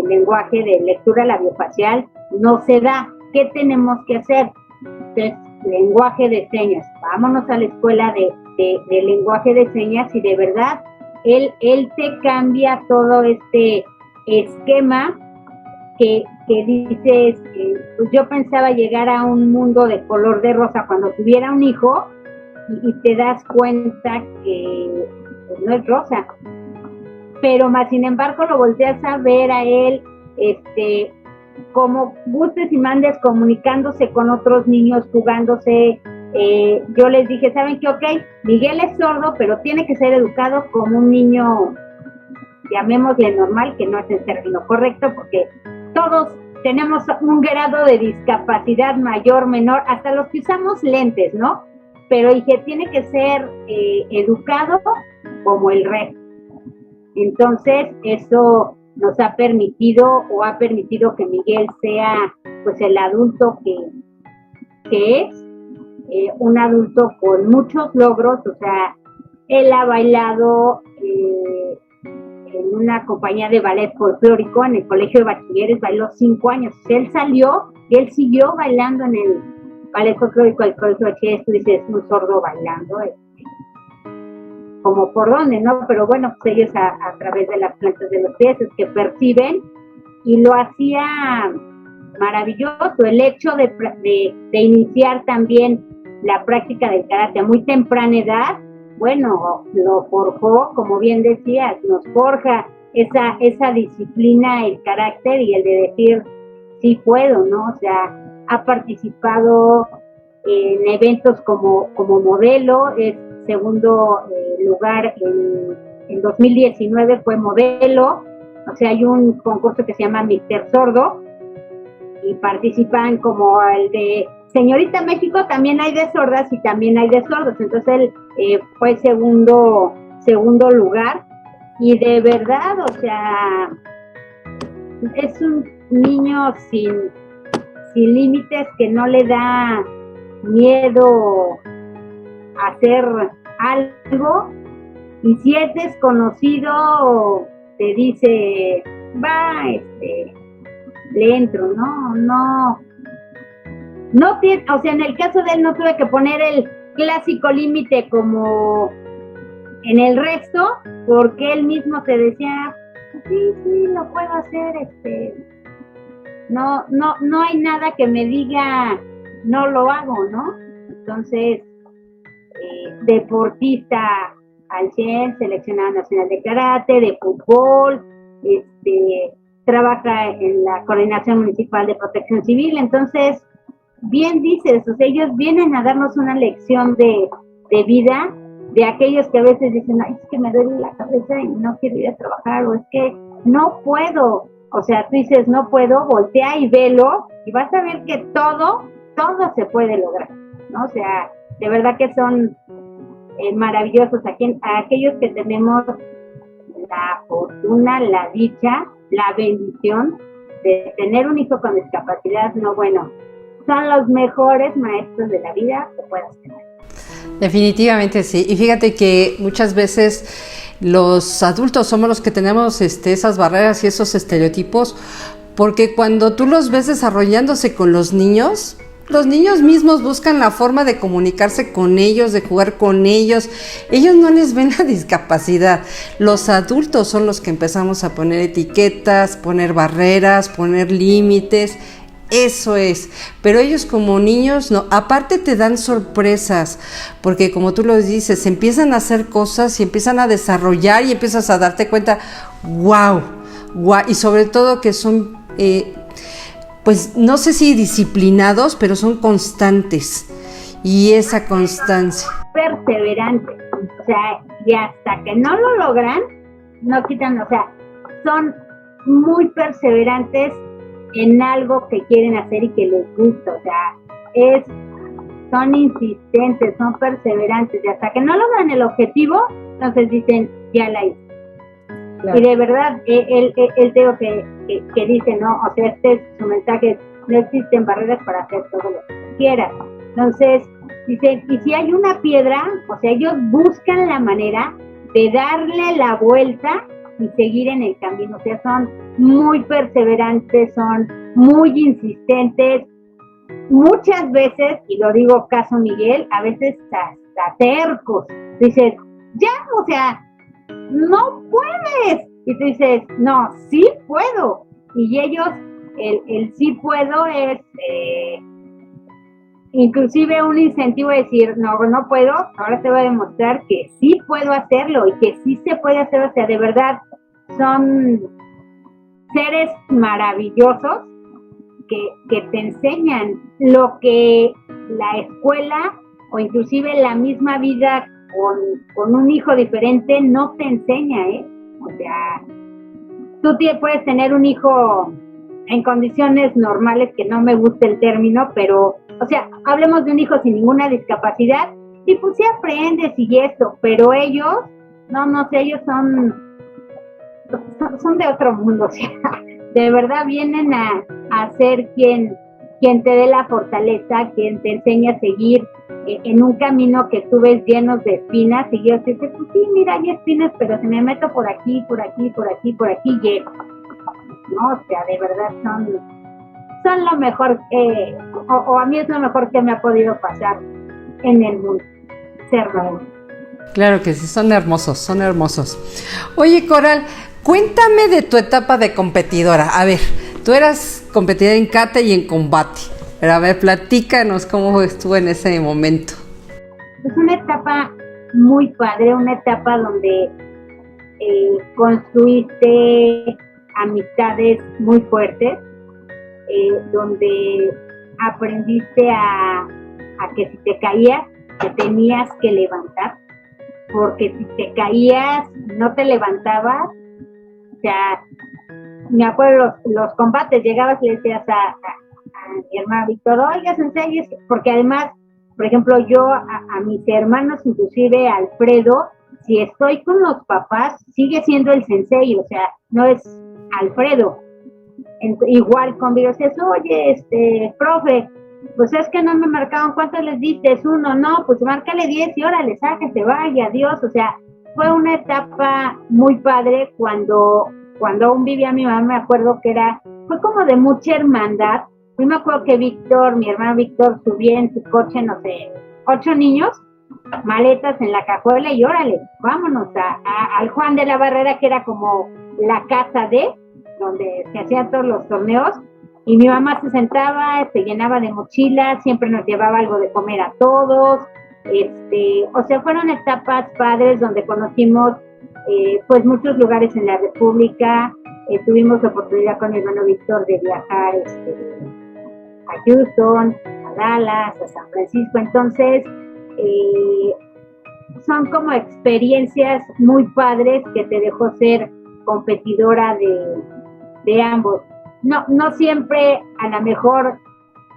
lenguaje, de lectura labiofacial, no se da. ¿Qué tenemos que hacer? Entonces, lenguaje de señas. Vámonos a la escuela de lenguaje de señas y de verdad, él te cambia todo este esquema que dices, pues yo pensaba llegar a un mundo de color de rosa cuando tuviera un hijo y te das cuenta que pues, no es rosa. Pero más sin embargo lo volteas a ver a él, como gustes y mandes, comunicándose con otros niños, jugándose. Yo les dije, ¿saben qué? Ok, Miguel es sordo, pero tiene que ser educado como un niño, llamémosle normal, que no es el término correcto, porque todos tenemos un grado de discapacidad mayor, menor, hasta los que usamos lentes, ¿no? Pero dije, tiene que ser educado como el resto. Entonces, eso nos ha permitido que Miguel sea pues el adulto que es, un adulto con muchos logros. O sea, él ha bailado en una compañía de ballet folclórico en el colegio de bachilleres, bailó 5 años. Él salió y él siguió bailando en el ballet folclórico del colegio de bachilleres. Tú dices, un sordo bailando, como por dónde, ¿no? Pero bueno, pues ellos a través de las plantas de los pies es que perciben, y lo hacía maravilloso. El hecho de iniciar también la práctica del karate a muy temprana edad, bueno, lo forjó, como bien decías, nos forja esa disciplina, el carácter y el de decir, sí puedo, ¿no? O sea, ha participado en eventos como modelo, es segundo lugar en 2019 fue modelo. O sea, hay un concurso que se llama Mister Sordo y participan como el de Señorita México, también hay de sordas y también hay de sordos. Entonces él fue segundo lugar y de verdad, o sea, es un niño sin límites, que no le da miedo hacer algo, y si es desconocido te dice, va, le entro, no tiene, o sea, en el caso de él no tuve que poner el clásico límite como en el resto, porque él mismo te decía, sí, lo puedo hacer, no hay nada que me diga no lo hago, ¿no? Entonces, deportista al 100, seleccionado nacional de karate, de fútbol, trabaja en la Coordinación Municipal de Protección Civil. Entonces, bien dices, o sea, ellos vienen a darnos una lección de vida, de aquellos que a veces dicen, ay, es que me duele la cabeza y no quiero ir a trabajar, o es que no puedo. O sea, tú dices, no puedo, voltea y velo, y vas a ver que todo se puede lograr, ¿no? O sea, de verdad que son maravillosos aquellos que tenemos la fortuna, la dicha, la bendición de tener un hijo con discapacidad. No, bueno, son los mejores maestros de la vida que puedas tener. Definitivamente sí. Y fíjate que muchas veces los adultos somos los que tenemos esas barreras y esos estereotipos, porque cuando tú los ves desarrollándose con los niños mismos buscan la forma de comunicarse con ellos, de jugar con ellos. Ellos no les ven la discapacidad. Los adultos son los que empezamos a poner etiquetas, poner barreras, poner límites. Eso es, pero ellos como niños no, aparte te dan sorpresas, porque como tú lo dices, empiezan a hacer cosas y empiezan a desarrollar y empiezas a darte cuenta, wow, y sobre todo que son, pues no sé si disciplinados, pero son constantes, y esa constancia. Perseverantes, o sea, y hasta que no lo logran, no quitan, o sea, son muy perseverantes en algo que quieren hacer y que les gusta, o sea, son insistentes, son perseverantes, y hasta que no logran el objetivo, entonces dicen, ya la hice. Claro. Y de verdad, él tengo que dice, no, o sea, es su mensaje, no existen barreras para hacer todo lo que quieras. Entonces, dice, y si hay una piedra, o sea, ellos buscan la manera de darle la vuelta y seguir en el camino, o sea, son muy perseverantes, son muy insistentes, muchas veces, y lo digo caso Miguel, a veces hasta tercos, dices, ya, o sea, no puedes, y tú dices, no, sí puedo, y ellos, el sí puedo es inclusive un incentivo de decir, no puedo, ahora te voy a demostrar que sí puedo hacerlo, y que sí se puede hacer, o sea, de verdad, son seres maravillosos que te enseñan lo que la escuela o inclusive la misma vida con un hijo diferente no te enseña, O sea, tú puedes tener un hijo en condiciones normales, que no me gusta el término, pero, o sea, hablemos de un hijo sin ninguna discapacidad, y pues sí aprendes y esto, pero ellos, no sé, ellos son de otro mundo, o sea, de verdad vienen a ser quien te dé la fortaleza, quien te enseña a seguir en un camino que tú ves llenos de espinas, y yo te digo, pues sí, mira, hay espinas, pero si me meto por aquí, llego, ¿no? O sea, de verdad son lo mejor, o a mí es lo mejor que me ha podido pasar en el mundo, ser madre. Claro que sí, son hermosos. Oye, Coral, cuéntame de tu etapa de competidora. A ver, tú eras competidora en kata y en combate, pero a ver, platícanos cómo estuvo en ese momento. Es una etapa muy padre, una etapa donde construiste amistades muy fuertes, donde aprendiste a que si te caías, te tenías que levantar, porque si te caías, no te levantabas. O sea, me acuerdo los combates, llegabas y le decías a mi hermano Víctor, oiga, sensei, porque además, por ejemplo, yo a mis hermanos, inclusive a Alfredo, si estoy con los papás, sigue siendo el sensei, o sea, no es Alfredo. Igual con videos, oye, profe, pues es que no me marcaron, ¿cuántos les diste? Es uno, no, pues márcale 10 y órale, sáquese, vaya, adiós, o sea, fue una etapa muy padre cuando aún vivía mi mamá, me acuerdo que fue como de mucha hermandad. Yo me acuerdo que Víctor, mi hermano Víctor, subía en su coche, no sé, 8 niños, maletas en la cajuela y órale, vámonos al Juan de la Barrera, que era como la casa donde se hacían todos los torneos, y mi mamá se sentaba, se llenaba de mochilas, siempre nos llevaba algo de comer a todos, o sea, fueron etapas padres donde conocimos pues muchos lugares en la República. Tuvimos la oportunidad con mi hermano Víctor de viajar a Houston, a Dallas, a San Francisco, entonces son como experiencias muy padres que te dejó ser competidora de ambos. No siempre a lo mejor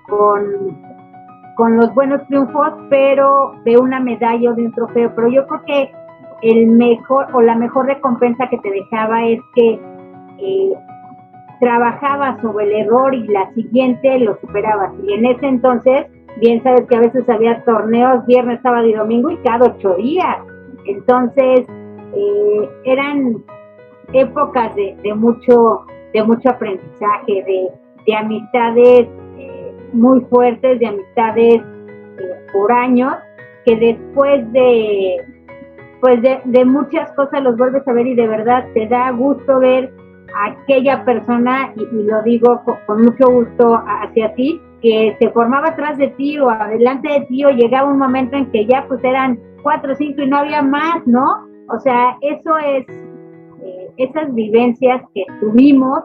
con los buenos triunfos, pero de una medalla o de un trofeo, pero yo creo que el mejor o la mejor recompensa que te dejaba es que trabajabas sobre el error y la siguiente lo superabas. Y en ese entonces, bien sabes que a veces había torneos viernes, sábado y domingo y cada 8 días. Entonces, eran épocas de mucho aprendizaje, de amistades muy fuertes, de amistades por años, que después de muchas cosas los vuelves a ver y de verdad te da gusto ver a aquella persona, y lo digo con mucho gusto hacia ti, que se formaba atrás de ti o adelante de ti, o llegaba un momento en que ya pues eran 4 o 5 y no había más, ¿no? O sea, eso es esas vivencias que tuvimos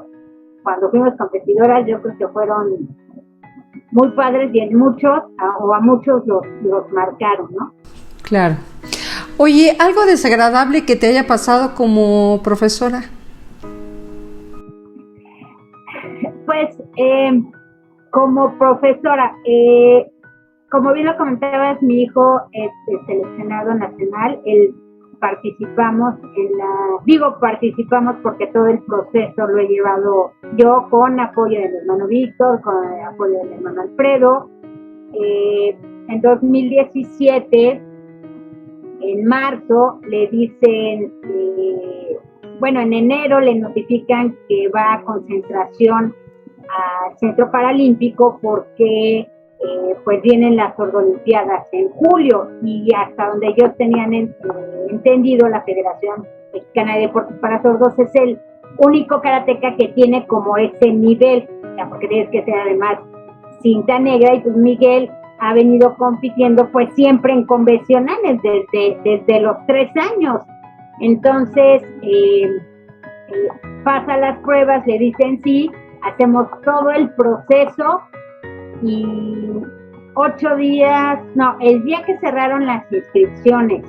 cuando fuimos competidoras, yo creo que fueron muy padres y a muchos los marcaron, ¿no? Claro. Oye, ¿algo desagradable que te haya pasado como profesora? Pues, como profesora, como bien lo comentabas, mi hijo es seleccionado nacional, participamos porque todo el proceso lo he llevado yo con apoyo de mi hermano Víctor, con el apoyo de mi hermano Alfredo. En 2017, en marzo, le dicen, en enero le notifican que va a concentración al Centro Paralímpico porque pues vienen las Sordolimpiadas en julio, y hasta donde ellos tenían entendido, la Federación Mexicana de Deportes para Sordos es el único karateca que tiene como ese nivel, ya, porque tienes que ser además cinta negra, y pues Miguel ha venido compitiendo pues siempre en convencionales desde los 3 años. Entonces pasa las pruebas, le dicen sí, hacemos todo el proceso, y 8 días, el día que cerraron las inscripciones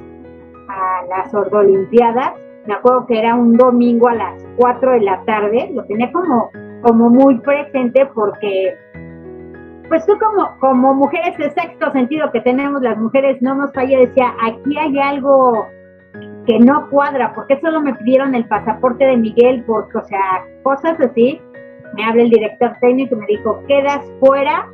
a las Sordolimpiadas, me acuerdo que era un domingo a las 4 de la tarde, lo tenía como muy presente, porque pues tú como mujeres, el sexto sentido que tenemos las mujeres no nos falla, decía, aquí hay algo que no cuadra, porque solo me pidieron el pasaporte de Miguel, porque, o sea, cosas así. Me habla el director técnico y me dijo, quedas fuera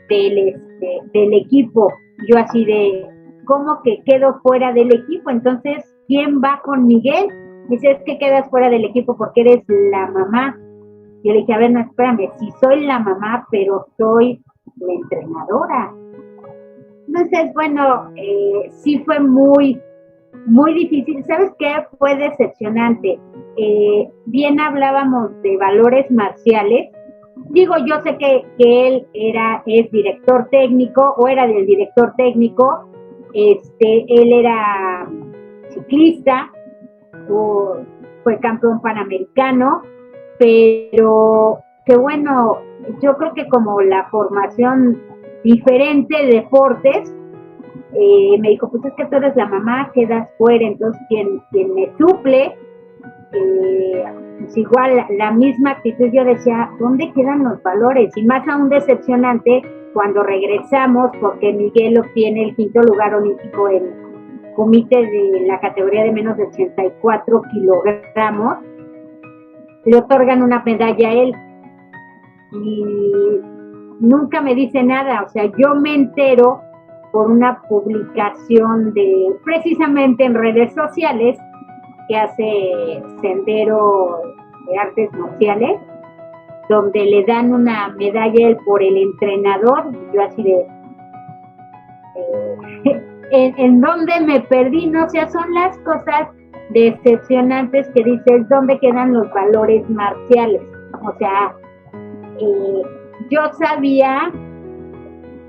del equipo. Yo así de, ¿cómo que quedo fuera del equipo? Entonces, ¿quién va con Miguel? Dice, es que quedas fuera del equipo porque eres la mamá. Yo le dije, a ver, no, espérame, sí soy la mamá, pero soy la entrenadora. Entonces, bueno, sí fue muy, muy difícil. ¿Sabes qué? Fue decepcionante. Bien hablábamos de valores marciales. Digo, yo sé que él es director técnico, o era del director técnico. Él era ciclista, fue campeón panamericano, pero que bueno, yo creo que como la formación diferente de deportes, me dijo, pues es que tú eres la mamá, quedas fuera, entonces quien me suple, pues igual la misma actitud. Yo decía, ¿dónde quedan los valores? Y más aún decepcionante cuando regresamos, porque Miguel obtiene el 5º lugar olímpico comité de la categoría de menos de 84 kilogramos, le otorgan una medalla a él y nunca me dice nada. O sea, yo me entero por una publicación precisamente en redes sociales que hace Sendero de Artes Marciales, donde le dan una medalla a él por el entrenador. Yo así de en donde me perdí, ¿no? O sea, son las cosas decepcionantes que dices, ¿dónde quedan los valores marciales? O sea, yo sabía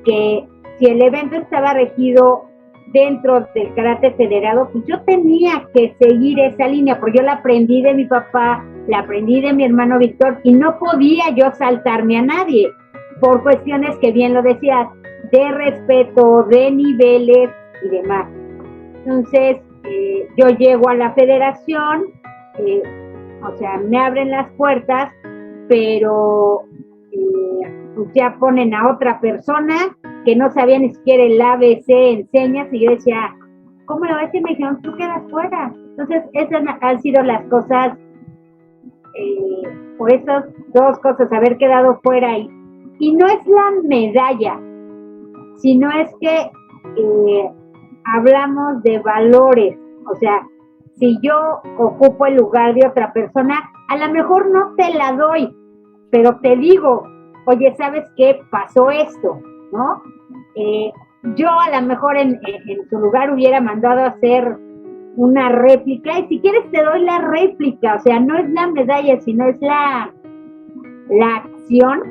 que si el evento estaba regido dentro del karate federado, pues yo tenía que seguir esa línea, porque yo la aprendí de mi papá, la aprendí de mi hermano Víctor, y no podía yo saltarme a nadie, por cuestiones que bien lo decías, de respeto, de niveles y demás. Entonces, yo llego a la federación, o sea, me abren las puertas, pero ya ponen a otra persona que no sabía ni siquiera el ABC en señas, y yo decía, ¿cómo lo ves? Y me dijeron, tú quedas fuera. Entonces, esas han sido las cosas, o esas dos cosas, haber quedado fuera. Y no es la medalla, sino es que hablamos de valores. O sea, si yo ocupo el lugar de otra persona, a lo mejor no te la doy, pero te digo, oye, ¿sabes qué? Pasó esto, ¿no? Yo a lo mejor en su lugar hubiera mandado a hacer una réplica, y si quieres te doy la réplica. O sea, no es la medalla, sino es la acción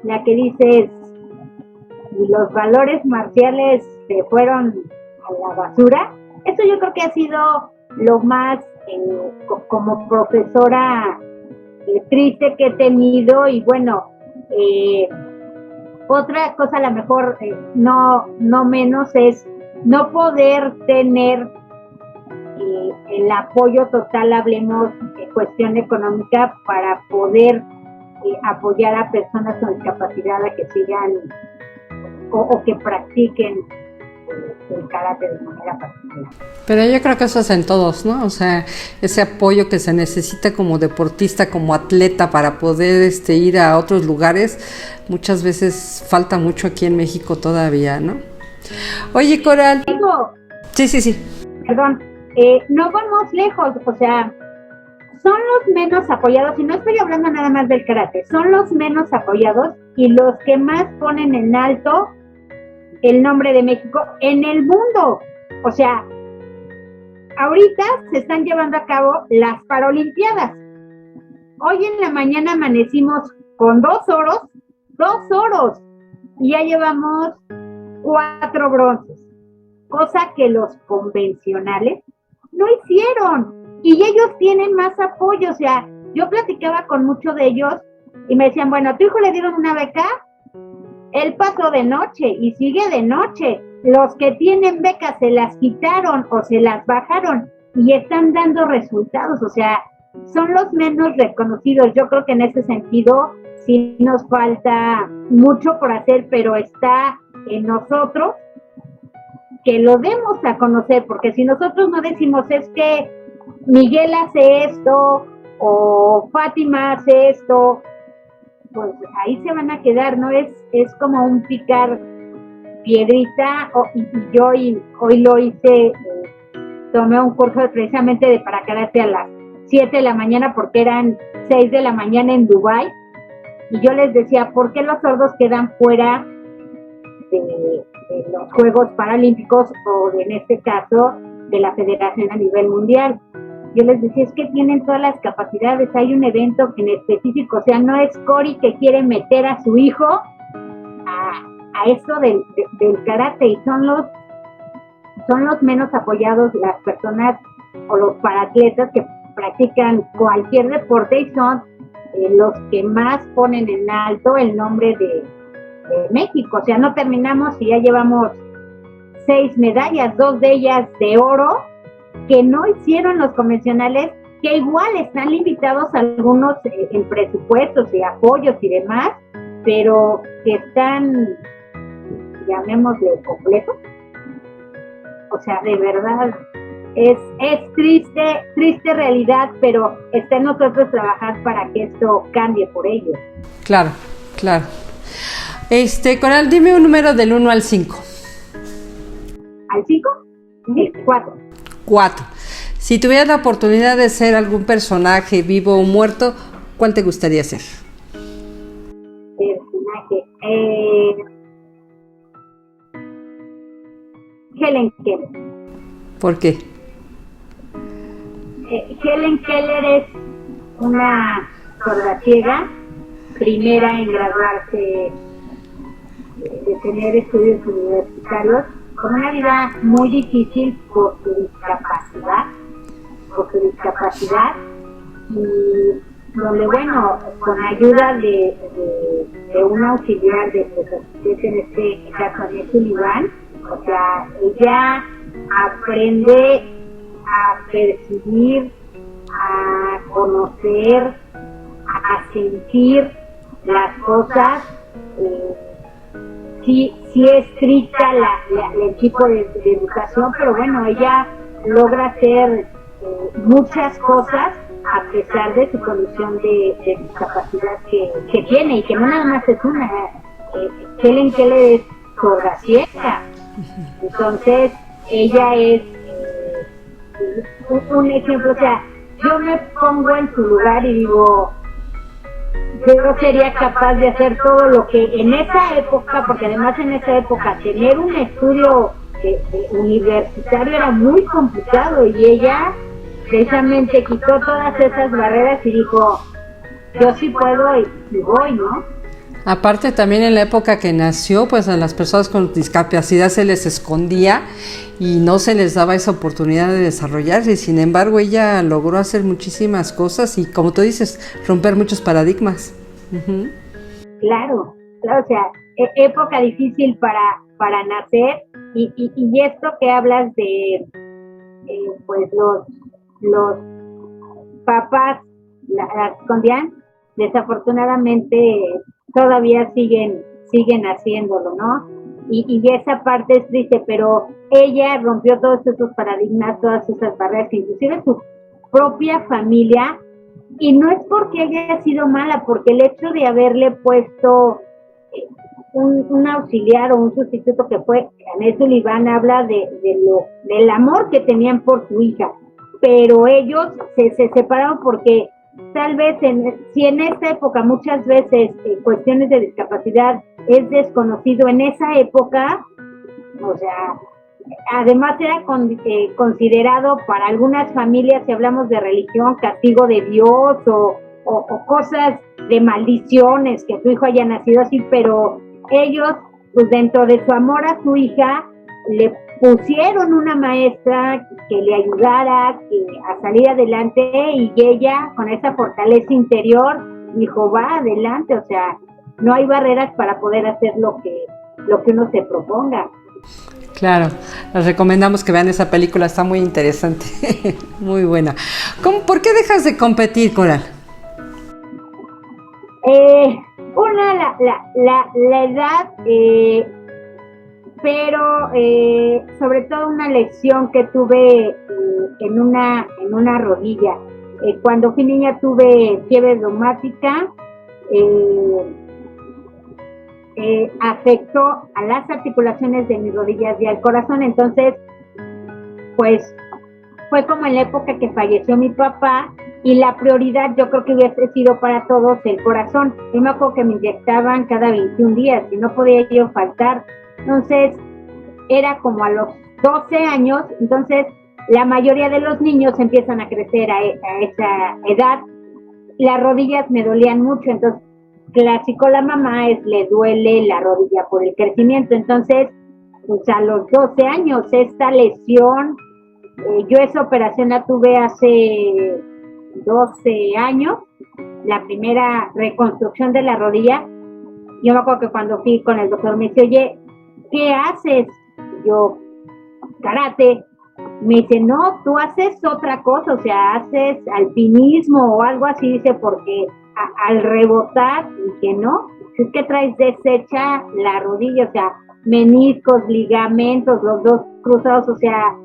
la que dices, y los valores marciales se fueron a la basura. Eso yo creo que ha sido lo más, como profesora, triste que he tenido. Y bueno, otra cosa a lo mejor no menos es no poder tener el apoyo total, hablemos de cuestión económica, para poder apoyar a personas con discapacidad a que sigan o que practiquen el karate de manera particular. Pero yo creo que eso es en todos, ¿no? O sea, ese apoyo que se necesita como deportista, como atleta, para poder ir a otros lugares, muchas veces falta mucho aquí en México todavía, ¿no? Oye, Coral. Sí. Perdón, no vamos lejos. O sea, son los menos apoyados, y no estoy hablando nada más del karate, son los menos apoyados y los que más ponen en alto el nombre de México en el mundo. O sea, ahorita se están llevando a cabo las Paralimpiadas. Hoy en la mañana amanecimos con 2 oros, y ya llevamos 4 bronces, cosa que los convencionales no hicieron, y ellos tienen más apoyo. O sea, yo platicaba con muchos de ellos y me decían, bueno, ¿a tu hijo le dieron una beca? Él pasó de noche y sigue de noche. Los que tienen becas se las quitaron o se las bajaron y están dando resultados. O sea, son los menos reconocidos. Yo creo que en ese sentido sí nos falta mucho por hacer, pero está en nosotros que lo demos a conocer, porque si nosotros no decimos, es que Miguel hace esto o Fátima hace esto, pues ahí se van a quedar, ¿no? Es como un picar piedrita. Y yo hoy lo hice, tomé un curso precisamente para karate a las 7 de la mañana, porque eran 6 de la mañana en Dubái, y yo les decía, ¿por qué los sordos quedan fuera de los Juegos Paralímpicos, o en este caso de la federación a nivel mundial? Yo les decía, es que tienen todas las capacidades. Hay un evento en específico, o sea, no es Cory que quiere meter a su hijo a eso del karate, y son los menos apoyados, las personas o los paratletas que practican cualquier deporte, y son los que más ponen en alto el nombre de México. O sea, no terminamos y ya llevamos 6 medallas, 2 de ellas de oro, que no hicieron los convencionales, que igual están limitados algunos en presupuestos y apoyos y demás, pero que están, llamémosle, completos. O sea, de verdad, es triste realidad, pero está en nosotros trabajar para que esto cambie por ellos. Claro, claro. Coral, dime un número del 1 al 5. ¿Al 5? 4. 4. Si tuvieras la oportunidad de ser algún personaje vivo o muerto, ¿cuál te gustaría ser? Personaje. Helen Keller. ¿Por qué? Helen Keller es una sordaciega, primera en graduarse, de tener estudios universitarios, con una vida muy difícil por su discapacidad, y donde, bueno, con ayuda de un auxiliar de que en este caso Anés Sullivan, o sea, ella aprende a percibir, a conocer, a sentir las cosas. Sí es estricta el tipo de educación, pero bueno, ella logra hacer muchas cosas a pesar de su condición de discapacidad que tiene, y que no nada más es una. Helen Keller es sordaciega, entonces ella es un ejemplo. O sea, yo me pongo en su lugar y digo, yo sería capaz de hacer todo lo que en esa época, porque además en esa época tener un estudio universitario era muy complicado, y ella precisamente quitó todas esas barreras y dijo, yo sí puedo y voy, ¿no? Aparte, también en la época que nació, pues a las personas con discapacidad se les escondía y no se les daba esa oportunidad de desarrollarse. Sin embargo, ella logró hacer muchísimas cosas y, como tú dices, romper muchos paradigmas. Uh-huh. Claro, o sea, época difícil para nacer, y esto que hablas de, pues los papás la escondían, desafortunadamente todavía siguen haciéndolo, ¿no? Y esa parte es triste, pero ella rompió todos esos paradigmas, todas esas barreras, inclusive su propia familia, y no es porque ella haya sido mala, porque el hecho de haberle puesto un auxiliar o un sustituto, que fue Anés Sullivan, habla del amor que tenían por su hija, pero ellos se separaron porque tal vez si en esta época muchas veces cuestiones de discapacidad es desconocido, en esa época, o sea, además era considerado para algunas familias, si hablamos de religión, castigo de Dios, o cosas de maldiciones, que tu hijo haya nacido así, pero ellos, pues dentro de su amor a su hija, le pusieron una maestra que le ayudara a salir adelante, y ella, con esa fortaleza interior, dijo, va adelante. O sea, no hay barreras para poder hacer lo que uno se proponga. Claro, les recomendamos que vean esa película, está muy interesante, muy buena. ¿Por qué dejas de competir, Coral? La edad, pero sobre todo una lesión que tuve en una rodilla. Cuando fui niña tuve fiebre reumática, afectó a las articulaciones de mis rodillas y al corazón. Entonces, pues fue como en la época que falleció mi papá, y la prioridad yo creo que hubiese sido para todos el corazón. Yo me acuerdo que me inyectaban cada 21 días y no podía yo faltar. Entonces era como a los 12 años, entonces la mayoría de los niños empiezan a crecer a esa edad. Las rodillas me dolían mucho, entonces clásico la mamá le duele la rodilla por el crecimiento. Entonces, pues a los 12 años esta lesión, yo esa operación la tuve hace 12 años, la primera reconstrucción de la rodilla. Yo me acuerdo que cuando fui con el doctor me dice, oye, ¿qué haces? Yo, karate. Me dice, no, tú haces otra cosa, o sea, haces alpinismo o algo así, dice, porque al rebotar, dije, no, es que traes deshecha la rodilla, o sea, meniscos, ligamentos, los dos cruzados, o sea,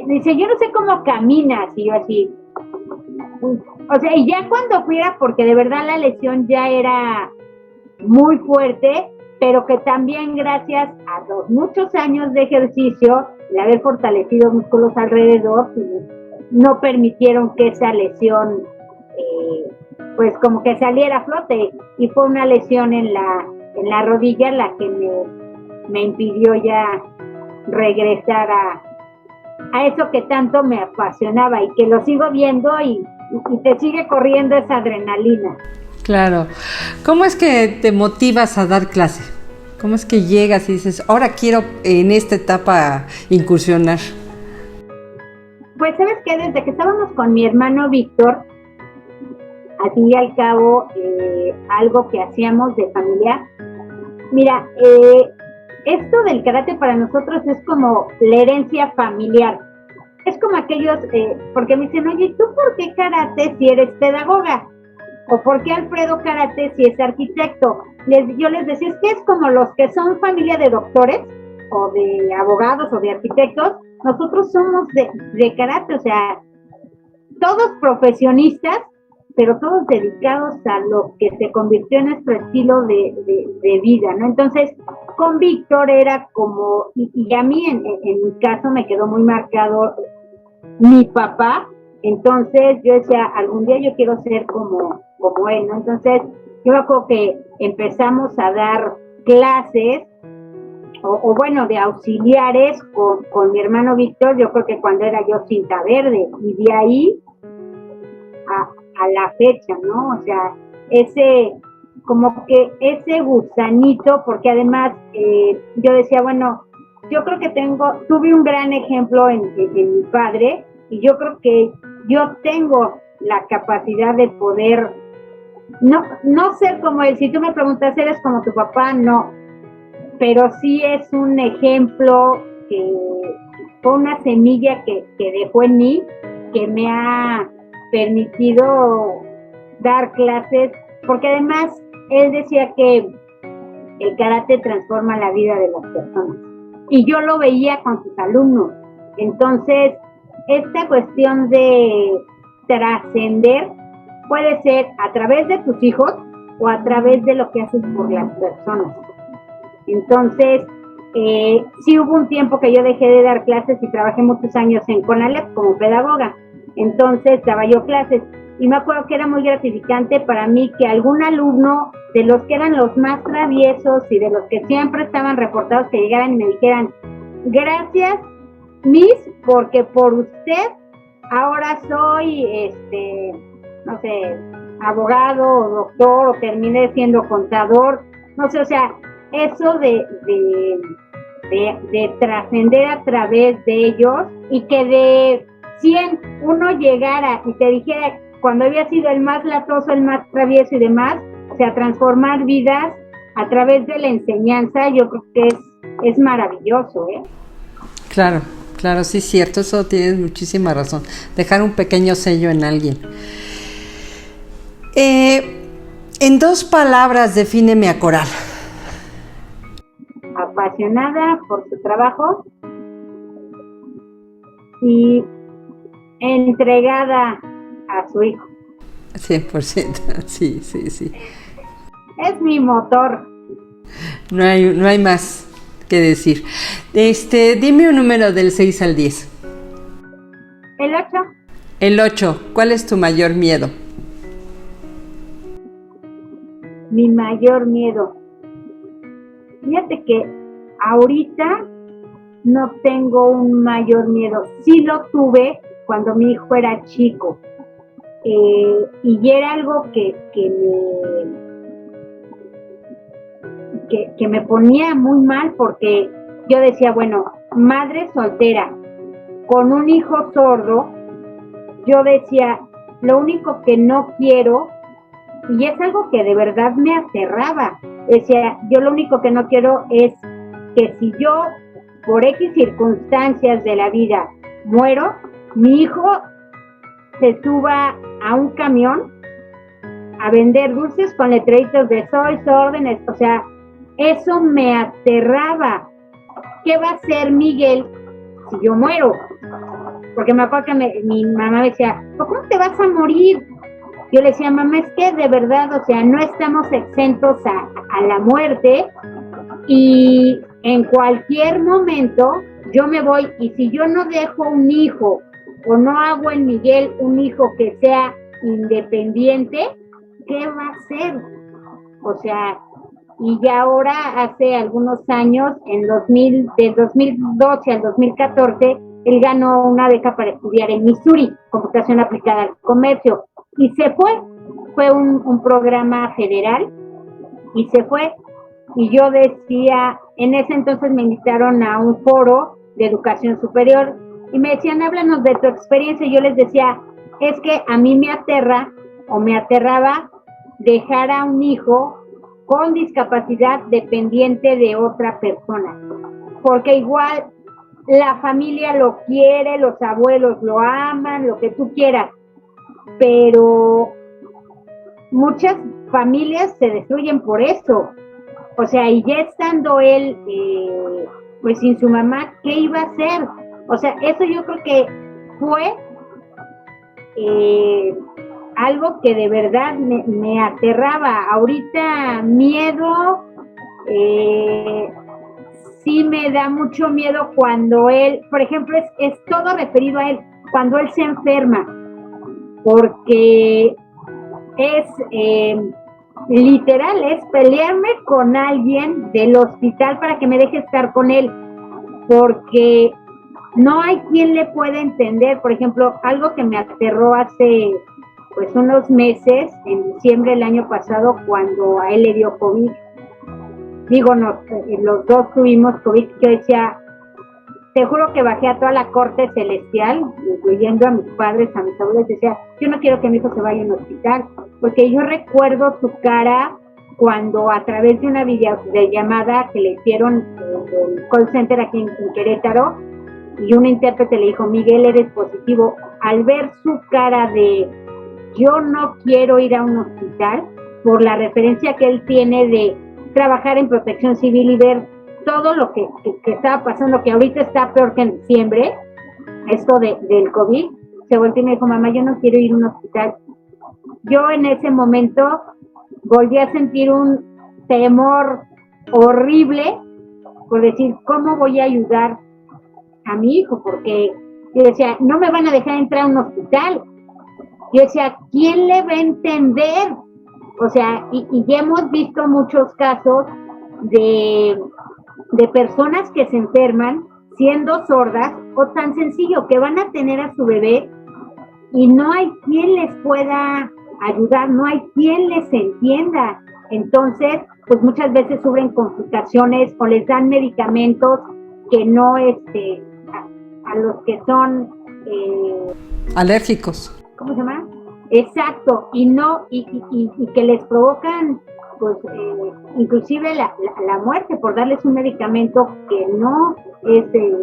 dice, yo no sé cómo caminas, y yo así, o sea, y ya cuando fuera, porque de verdad la lesión ya era muy fuerte, pero que también gracias a los muchos años de ejercicio, de haber fortalecido músculos alrededor, no permitieron que esa lesión pues como que saliera a flote, y fue una lesión en la rodilla la que me impidió ya regresar a eso que tanto me apasionaba y que lo sigo viendo y te sigue corriendo esa adrenalina. Claro. ¿Cómo es que te motivas a dar clase? ¿Cómo es que llegas y dices, ahora quiero en esta etapa incursionar? Pues sabes que desde que estábamos con mi hermano Víctor, al fin y al cabo, algo que hacíamos de familia, mira, esto del karate para nosotros es como la herencia familiar. Es como aquellos, porque me dicen, oye, ¿tú por qué karate si eres pedagoga? ¿O por qué Alfredo karate si es arquitecto? Yo les decía, es que es como los que son familia de doctores, o de abogados, o de arquitectos. Nosotros somos de karate, o sea, todos profesionistas, pero todos dedicados a lo que se convirtió en nuestro estilo de vida, ¿no? Entonces, con Víctor era como, y a mí en mi caso me quedó muy marcado mi papá. Entonces yo decía, algún día yo quiero ser como él, ¿no? Entonces yo me acuerdo que empezamos a dar clases, o bueno, de auxiliares con mi hermano Víctor, yo creo que cuando era yo cinta verde, y de ahí a la fecha, ¿no? O sea, como que ese gusanito, porque además yo decía, bueno, yo creo que tuve un gran ejemplo en mi padre, y yo creo que yo tengo la capacidad de poder no ser como él. Si tú me preguntas, ¿eres como tu papá? No, pero sí es un ejemplo que fue una semilla que dejó en mí, que me ha permitido dar clases, porque además él decía que el karate transforma la vida de las personas, y yo lo veía con sus alumnos. Entonces, esta cuestión de trascender puede ser a través de tus hijos o a través de lo que haces por las personas. Entonces, sí hubo un tiempo que yo dejé de dar clases y trabajé muchos años en CONALEP como pedagoga. Entonces daba yo clases, y me acuerdo que era muy gratificante para mí que algún alumno de los que eran los más traviesos y de los que siempre estaban reportados, que llegaran y me dijeran, gracias Miss, porque por usted ahora soy no sé, abogado o doctor, o terminé siendo contador, no sé, o sea, eso de trascender a través de ellos, y que de 100 uno llegara y te dijera, cuando había sido el más latoso, el más travieso y demás, o sea, transformar vidas a través de la enseñanza, yo creo que es maravilloso, ¿eh? Claro, claro, sí es cierto, eso tienes muchísima razón, dejar un pequeño sello en alguien. En 2 palabras, defíneme a Coral. Apasionada por su trabajo y entregada a su hijo. 100%, sí. Es mi motor. No hay más que decir. Dime un número del 6 al 10. El 8. El 8. ¿Cuál es tu mayor miedo? Mi mayor miedo. Fíjate que ahorita no tengo un mayor miedo. Sí lo tuve cuando mi hijo era chico. Y era algo que me ponía muy mal, porque yo decía, bueno, madre soltera con un hijo sordo, yo decía, lo único que no quiero, y es algo que de verdad me aterraba, decía, yo lo único que no quiero es que si yo por X circunstancias de la vida muero, mi hijo se suba a un camión a vender dulces con letreritos de soy órdenes, o sea, eso me aterraba. ¿Qué va a hacer Miguel si yo muero? Porque me acuerdo que mi mamá decía, ¿cómo te vas a morir? Yo le decía, mamá, es que de verdad, o sea, no estamos exentos a la muerte y en cualquier momento yo me voy, y si yo no dejo un hijo o no hago en Miguel un hijo que sea independiente, ¿qué va a hacer? O sea, y ya ahora hace algunos años, del 2012 al 2014, él ganó una beca para estudiar en Missouri, computación aplicada al comercio, y se fue un programa federal, y se fue, y yo decía, en ese entonces me invitaron a un foro de educación superior, y me decían, háblanos de tu experiencia, y yo les decía, es que a mí me aterra, o me aterraba, dejar a un hijo con discapacidad dependiente de otra persona, porque igual la familia lo quiere, los abuelos lo aman, lo que tú quieras, pero muchas familias se destruyen por eso. O sea, y ya estando él pues sin su mamá, ¿qué iba a hacer? O sea, eso yo creo que fue algo que de verdad me aterraba. Ahorita miedo, sí me da mucho miedo cuando él, por ejemplo, es todo referido a él, cuando él se enferma, porque es literal, es pelearme con alguien del hospital para que me deje estar con él, porque no hay quien le pueda entender. Por ejemplo, algo que me aterró hace pues unos meses, en diciembre del año pasado, cuando a él le dio COVID. Digo, los dos tuvimos COVID. Yo decía, te juro que bajé a toda la corte celestial, incluyendo a mis padres, a mis abuelos, decía, yo no quiero que mi hijo se vaya a un hospital, porque yo recuerdo su cara cuando a través de una videollamada que le hicieron el call center aquí en Querétaro, y un intérprete le dijo, Miguel, eres positivo. Al ver su cara de yo no quiero ir a un hospital, por la referencia que él tiene de trabajar en protección civil y ver todo lo que estaba pasando, que ahorita está peor que en diciembre, esto del COVID, se volteó y me dijo, mamá, yo no quiero ir a un hospital. Yo en ese momento volví a sentir un temor horrible por decir, ¿cómo voy a ayudar a mi hijo? Porque yo decía, no me van a dejar entrar a un hospital. Yo decía, ¿quién le va a entender? O sea, y ya hemos visto muchos casos de personas que se enferman siendo sordas, o tan sencillo que van a tener a su bebé y no hay quien les pueda ayudar, no hay quien les entienda. Entonces, pues muchas veces sufren complicaciones o les dan medicamentos que no, a los que son alérgicos. ¿Cómo se llama? Exacto, y no, y que les provocan, pues, inclusive la muerte por darles un medicamento que no es el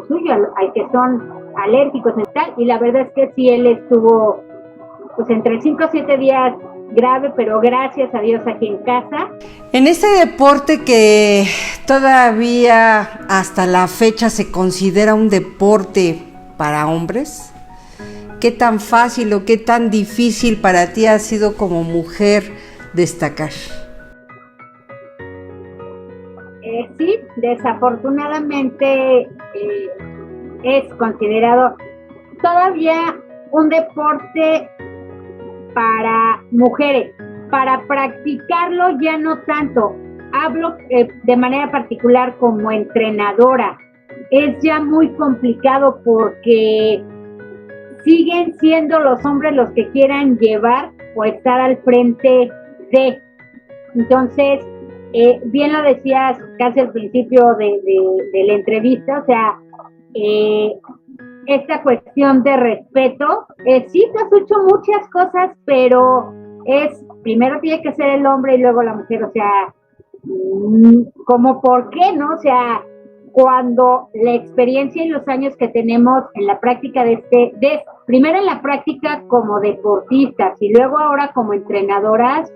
suyo, al que son alérgicos y tal. Y la verdad es que sí, él estuvo, pues, entre 5 o 7 días grave, pero gracias a Dios aquí en casa. En este deporte que todavía hasta la fecha se considera un deporte para hombres, ¿qué tan fácil o qué tan difícil para ti ha sido como mujer destacar? Sí, desafortunadamente es considerado todavía un deporte para mujeres. Para practicarlo ya no tanto. Hablo de manera particular como entrenadora. Es ya muy complicado porque siguen siendo los hombres los que quieran llevar o estar al frente de. Entonces, bien lo decías casi al principio de la entrevista, o sea, esta cuestión de respeto, sí, te has hecho muchas cosas, pero primero tiene que ser el hombre y luego la mujer, o sea, como por qué, ¿no? O sea, cuando la experiencia y los años que tenemos en la práctica primero en la práctica como deportistas y luego ahora como entrenadoras,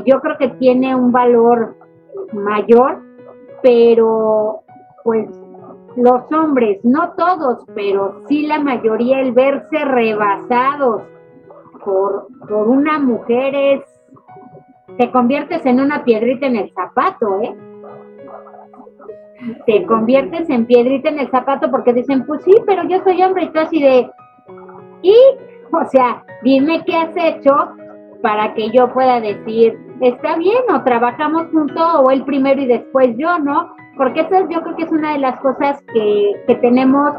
yo creo que tiene un valor mayor, pero pues los hombres, no todos, pero sí la mayoría, el verse rebasados por una mujer te conviertes en una piedrita en el zapato, te conviertes en piedrita en el zapato porque dicen, pues sí, pero yo soy hombre y tú así o sea, dime qué has hecho para que yo pueda decir, está bien, o trabajamos juntos, o él primero y después yo, ¿no? Porque eso yo creo que es una de las cosas que tenemos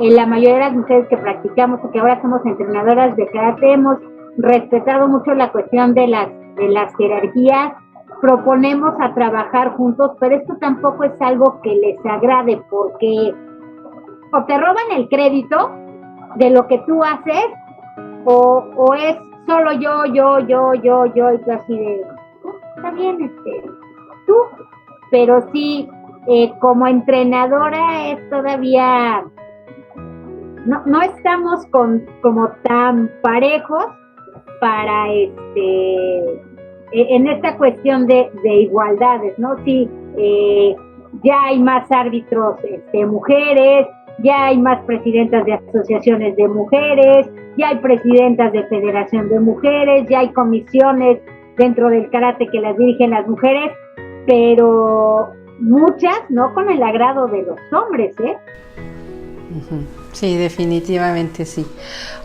en la mayoría de las mujeres que practicamos o que ahora somos entrenadoras de karate. Hemos respetado mucho la cuestión de las jerarquías, proponemos a trabajar juntos, pero esto tampoco es algo que les agrade porque o te roban el crédito de lo que tú haces o es solo yo y tú así de, está bien, tú, pero sí, como entrenadora es todavía, no estamos como tan parejos para en esta cuestión de igualdades, ¿no? Sí, ya hay más árbitros mujeres, ya hay más presidentas de asociaciones de mujeres, ya hay presidentas de federación de mujeres, ya hay comisiones dentro del karate que las dirigen las mujeres, pero muchas no con el agrado de los hombres, Sí, definitivamente sí.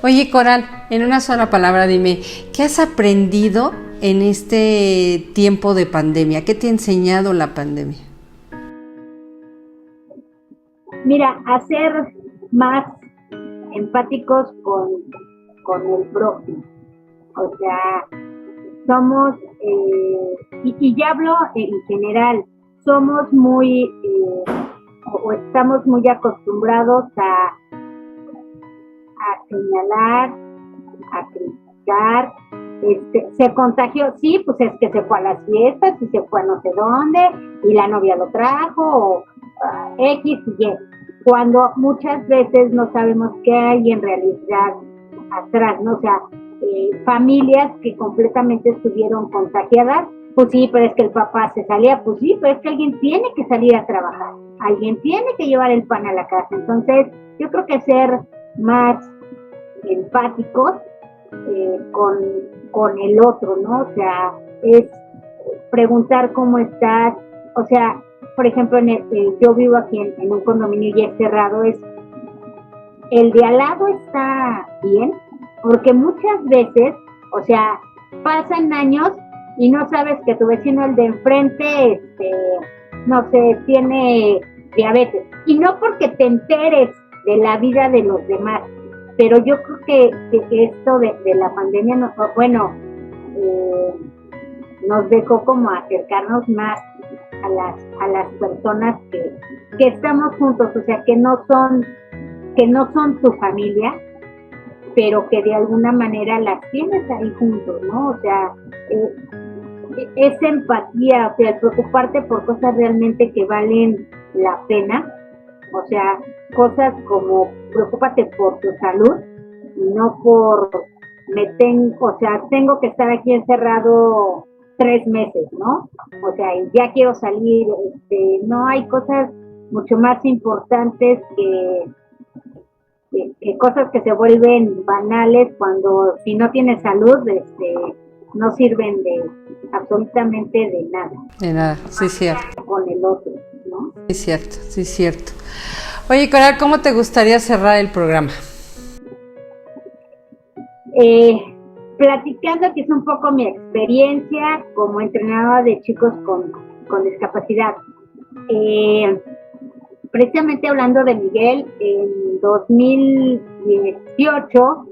Oye, Coral, en una sola palabra dime, ¿qué has aprendido en este tiempo de pandemia? ¿Qué te ha enseñado la pandemia? Mira, a ser más empáticos con el prójimo. O sea, somos, y ya hablo en general, somos muy, o estamos muy acostumbrados a señalar, a criticar, se contagió, sí, pues es que se fue a las fiestas y se fue a no sé dónde y la novia lo trajo, o X y Y, cuando muchas veces no sabemos qué hay en realidad atrás, ¿no? O sea, familias que completamente estuvieron contagiadas, pues sí, pero es que el papá se salía, pues sí, pero es que alguien tiene que salir a trabajar, alguien tiene que llevar el pan a la casa. Entonces, yo creo que ser más empáticos con el otro, ¿no? O sea, es preguntar cómo estás, o sea, por ejemplo, yo vivo aquí en un condominio y es cerrado, es el de al lado está bien, porque muchas veces, o sea, pasan años y no sabes que tu vecino, el de enfrente, no sé, tiene diabetes. Y no porque te enteres de la vida de los demás, pero yo creo que esto de la pandemia, nos dejó como acercarnos más a las personas que estamos juntos, o sea, que no son tu familia, pero que de alguna manera las tienes ahí juntos, ¿no? O sea, es empatía, o sea, el preocuparte por cosas realmente que valen la pena, o sea, cosas como preocúpate por tu salud y no por tengo que estar aquí encerrado 3 meses, ¿no? O sea, y ya quiero salir, no, hay cosas mucho más importantes que cosas que se vuelven banales cuando si no tienes salud, no sirven de absolutamente de nada. De nada, sí, cierto. Con el otro, ¿no? Sí, cierto, sí, cierto. Oye, Coral, ¿cómo te gustaría cerrar el programa? Platicando quizá un poco mi experiencia como entrenadora de chicos con discapacidad. Precisamente hablando de Miguel, en 2018,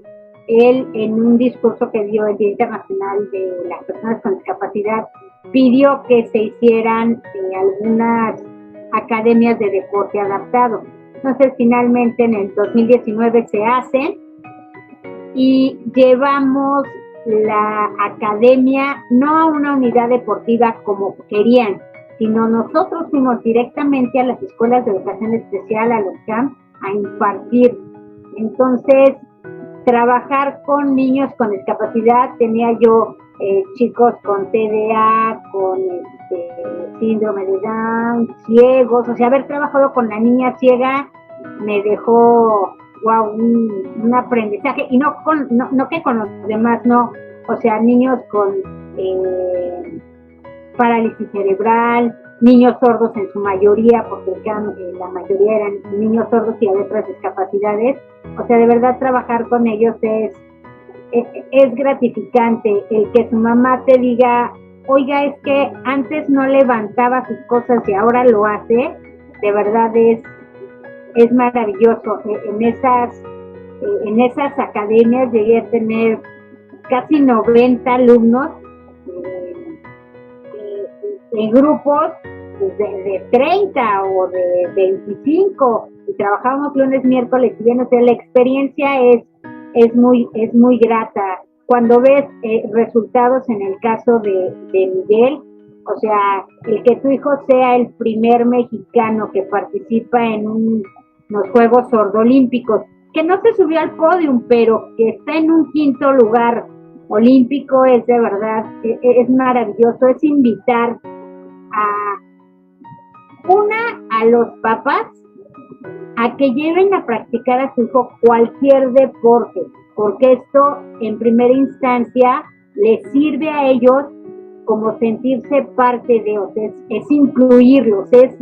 él en un discurso que dio el Día Internacional de las Personas con Discapacidad, pidió que se hicieran algunas academias de deporte adaptado. Entonces, finalmente en el 2019 se hacen y llevamos la academia no a una unidad deportiva como querían, sino nosotros fuimos directamente a las escuelas de educación especial, a los CAMP, a impartir. Entonces, trabajar con niños con discapacidad, tenía yo chicos con TDA, con síndrome de Down, ciegos, o sea, haber trabajado con la niña ciega me dejó, wow, un aprendizaje, y no que con los demás, no, o sea, niños con parálisis cerebral, niños sordos en su mayoría, porque la mayoría eran niños sordos y había otras discapacidades. O sea, de verdad trabajar con ellos es gratificante. El que su mamá te diga, oiga, es que antes no levantaba sus cosas y ahora lo hace, de verdad es maravilloso. En esas academias llegué a tener casi 90 alumnos en grupos de 30 o de 25, y trabajábamos lunes, miércoles y viernes. La experiencia es muy grata. Cuando ves resultados en el caso de Miguel, o sea, el que tu hijo sea el primer mexicano que participa en unos Juegos Sordolímpicos, que no se subió al podio, pero que está en un 5º lugar olímpico, es de verdad, es maravilloso. Es invitar a los papás a que lleven a practicar a su hijo cualquier deporte, porque esto en primera instancia les sirve a ellos como sentirse parte de, o sea, es incluirlos, es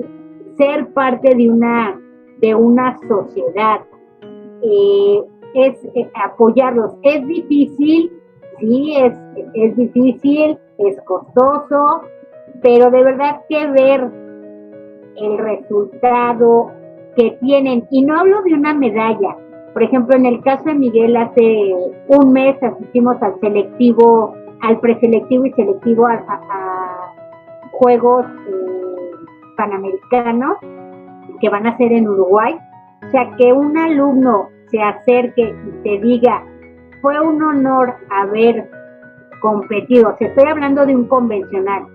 ser parte de una sociedad, es apoyarlos. Es difícil, sí, es difícil, es costoso, pero de verdad que ver el resultado que tienen, y no hablo de una medalla. Por ejemplo, en el caso de Miguel, hace un mes asistimos al preselectivo y selectivo a Juegos Panamericanos que van a ser en Uruguay. O sea, que un alumno se acerque y te diga, fue un honor haber competido, o sea, estoy hablando de un convencional,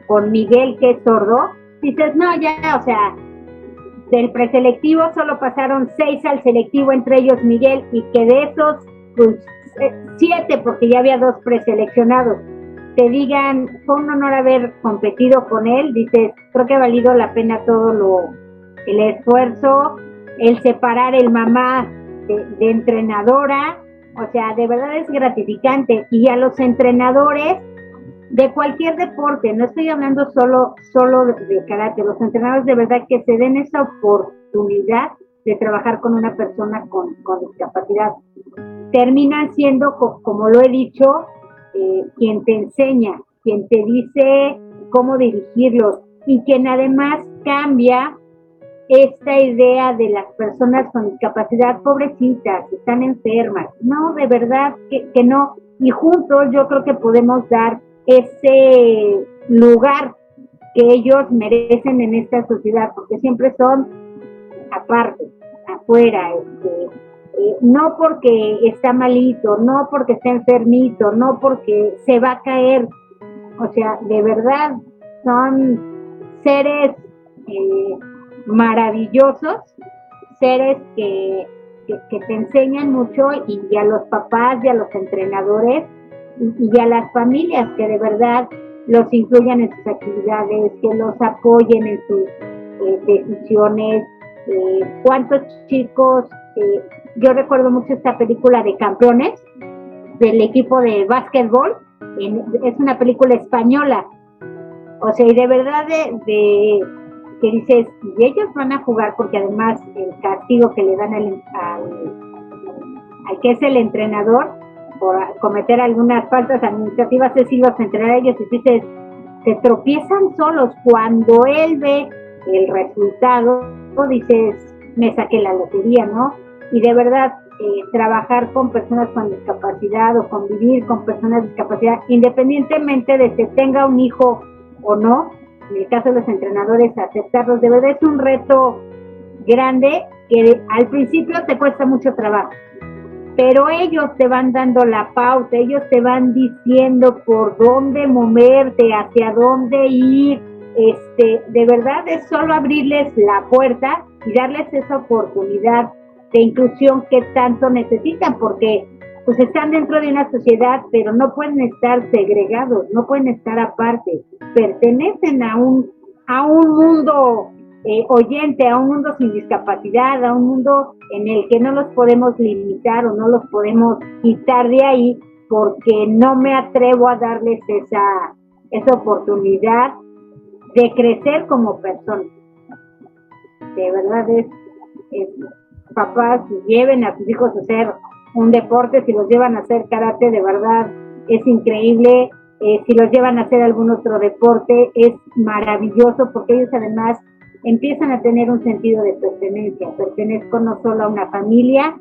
con Miguel, que es sordo, dices, no, ya, o sea, del preselectivo solo pasaron 6 al selectivo, entre ellos Miguel, y que de esos, pues, 7, porque ya había 2 preseleccionados, te digan, fue un honor haber competido con él, dices, creo que ha valido la pena todo el esfuerzo, el separar el mamá de entrenadora, o sea, de verdad es gratificante. Y a los entrenadores de cualquier deporte, no estoy hablando solo de karate, los entrenadores de verdad que se den esa oportunidad de trabajar con una persona con discapacidad, terminan siendo, como lo he dicho, quien te enseña, quien te dice cómo dirigirlos, y quien además cambia esta idea de las personas con discapacidad, pobrecitas, están enfermas. No, de verdad que no. Y juntos yo creo que podemos dar ese lugar que ellos merecen en esta sociedad, porque siempre son aparte, afuera, no porque está malito, no porque está enfermito, no porque se va a caer. O sea, de verdad son seres maravillosos, seres que te enseñan mucho, y a los papás y a los entrenadores y a las familias que de verdad los incluyan en sus actividades, que los apoyen en sus decisiones. ¿Cuántos chicos? Yo recuerdo mucho esta película de Campeones, del equipo de básquetbol, es una película española, o sea, y de verdad que dices, y ellos van a jugar, porque además el castigo que le dan al que es el entrenador por cometer algunas faltas administrativas es irlos a entrenar a ellos, y dices, se tropiezan solos. Cuando él ve el resultado, dices, me saqué la lotería, ¿no? Y de verdad, trabajar con personas con discapacidad o convivir con personas con discapacidad, independientemente de que tenga un hijo o no, en el caso de los entrenadores, aceptarlos, de verdad es un reto grande que al principio te cuesta mucho trabajo, pero ellos te van dando la pauta, ellos te van diciendo por dónde moverte, hacia dónde ir, de verdad es solo abrirles la puerta y darles esa oportunidad de inclusión que tanto necesitan, porque pues están dentro de una sociedad, pero no pueden estar segregados, no pueden estar aparte, pertenecen a un mundo oyente, a un mundo sin discapacidad, a un mundo en el que no los podemos limitar o no los podemos quitar de ahí, porque no me atrevo a darles esa oportunidad de crecer como personas. De verdad es papás, lleven a sus hijos a hacer un deporte, si los llevan a hacer karate, de verdad es increíble. Si los llevan a hacer algún otro deporte, es maravilloso, porque ellos además empiezan a tener un sentido de pertenencia. Pertenezco no solo a una familia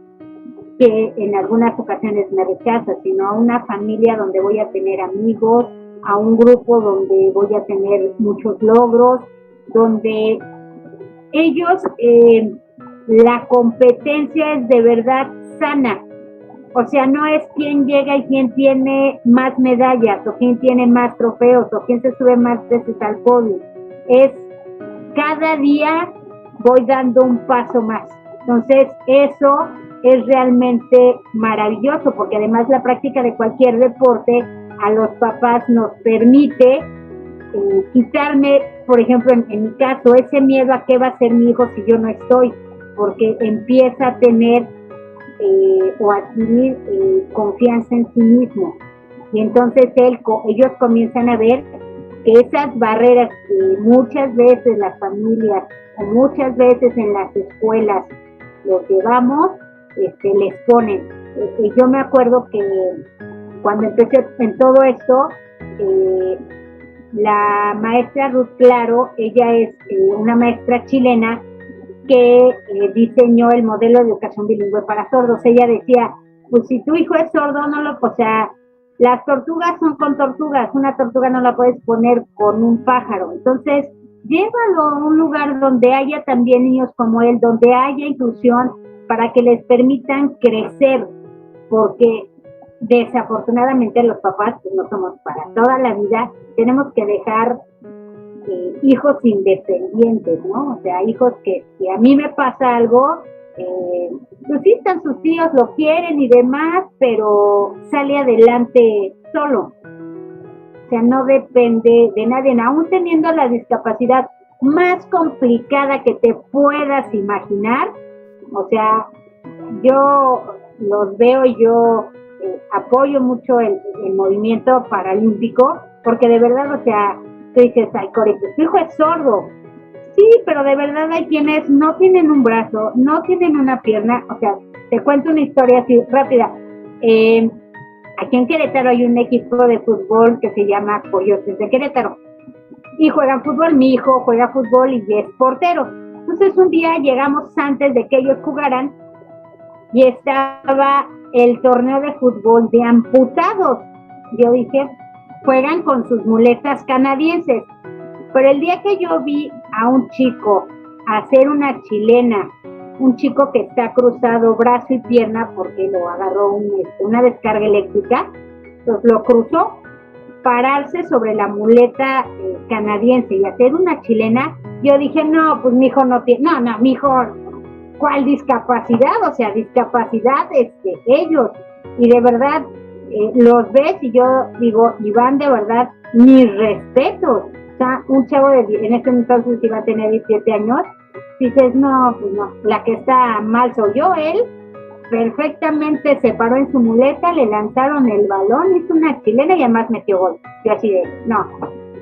que en algunas ocasiones me rechaza, sino a una familia donde voy a tener amigos, a un grupo donde voy a tener muchos logros, donde ellos, la competencia es de verdad sana. O sea, no es quién llega y quién tiene más medallas, o quién tiene más trofeos, o quién se sube más veces al podio. Es cada día voy dando un paso más. Entonces, eso es realmente maravilloso, porque además la práctica de cualquier deporte a los papás nos permite quitarme, por ejemplo, en mi caso, ese miedo a qué va a ser mi hijo si yo no estoy, porque empieza a tener o adquirir confianza en sí mismo. Y entonces ellos comienzan a ver que esas barreras que muchas veces las familias o muchas veces en las escuelas los llevamos, les ponen. Yo me acuerdo que cuando empecé en todo esto, la maestra Ruth Claro, ella es una maestra chilena que diseñó el modelo de educación bilingüe para sordos. Ella decía, pues si tu hijo es sordo, o sea, las tortugas son con tortugas, una tortuga no la puedes poner con un pájaro. Entonces, llévalo a un lugar donde haya también niños como él, donde haya inclusión, para que les permitan crecer, porque desafortunadamente los papás, pues no somos para toda la vida, tenemos que dejar hijos independientes, ¿no? O sea, hijos que si a mí me pasa algo, pues sí están sus tíos, lo quieren y demás, pero sale adelante solo. O sea, no depende de nadie, aún teniendo la discapacidad más complicada que te puedas imaginar. O sea, yo los veo y yo apoyo mucho el movimiento paralímpico, porque de verdad, o sea, tú dices, ay, Cori, tu hijo es sordo. Sí, pero de verdad hay quienes no tienen un brazo, no tienen una pierna. O sea, te cuento una historia así rápida. Aquí en Querétaro hay un equipo de fútbol que se llama Coyotes de Querétaro. Y juegan fútbol, mi hijo juega fútbol y es portero. Entonces un día llegamos antes de que ellos jugaran y estaba el torneo de fútbol de amputados. Yo dije, juegan con sus muletas canadienses. Pero el día que yo vi a un chico hacer una chilena, un chico que está cruzado brazo y pierna porque lo agarró una descarga eléctrica, entonces lo cruzó, pararse sobre la muleta canadiense y hacer una chilena, yo dije, no, pues mi hijo no tiene, no, mi hijo, ¿cuál discapacidad? O sea, discapacidad ellos. Y de verdad, los ves y yo digo, Iván, de verdad, mis respetos. O sea, un chavo en este entonces iba a tener 17 años, dices, no, pues no, la que está mal soy yo. Él perfectamente se paró en su muleta, le lanzaron el balón, hizo una chilena y además metió gol. Yo así de, no,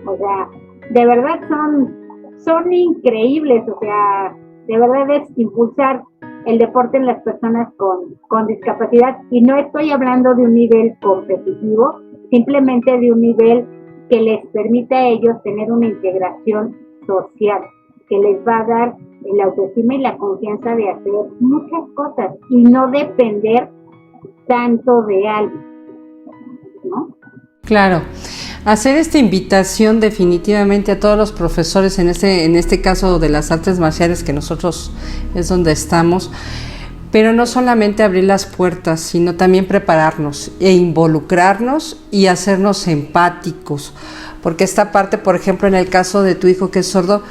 o sea, de verdad son increíbles. O sea, de verdad es impulsar el deporte en las personas con discapacidad, y no estoy hablando de un nivel competitivo, simplemente de un nivel que les permita a ellos tener una integración social, que les va a dar la autoestima y la confianza de hacer muchas cosas y no depender tanto de alguien, ¿no? Claro. Hacer esta invitación definitivamente a todos los profesores, en este caso de las artes marciales, que nosotros es donde estamos, pero no solamente abrir las puertas, sino también prepararnos e involucrarnos y hacernos empáticos, porque esta parte, por ejemplo, en el caso de tu hijo que es sordo,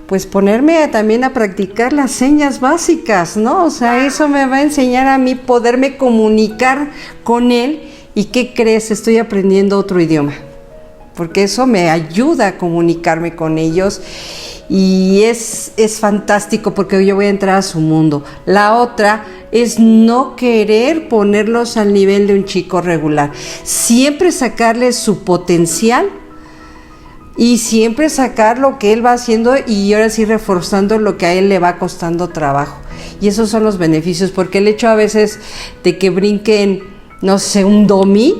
pues ponerme también a practicar las señas básicas, ¿no? O sea, eso me va a enseñar a mí poderme comunicar con él. ¿Y qué crees? Estoy aprendiendo otro idioma, porque eso me ayuda a comunicarme con ellos y es fantástico porque yo voy a entrar a su mundo. La otra es no querer ponerlos al nivel de un chico regular, siempre sacarles su potencial y siempre sacar lo que él va haciendo y ahora sí reforzando lo que a él le va costando trabajo. Y esos son los beneficios, porque el hecho a veces de que brinquen, no sé, un domi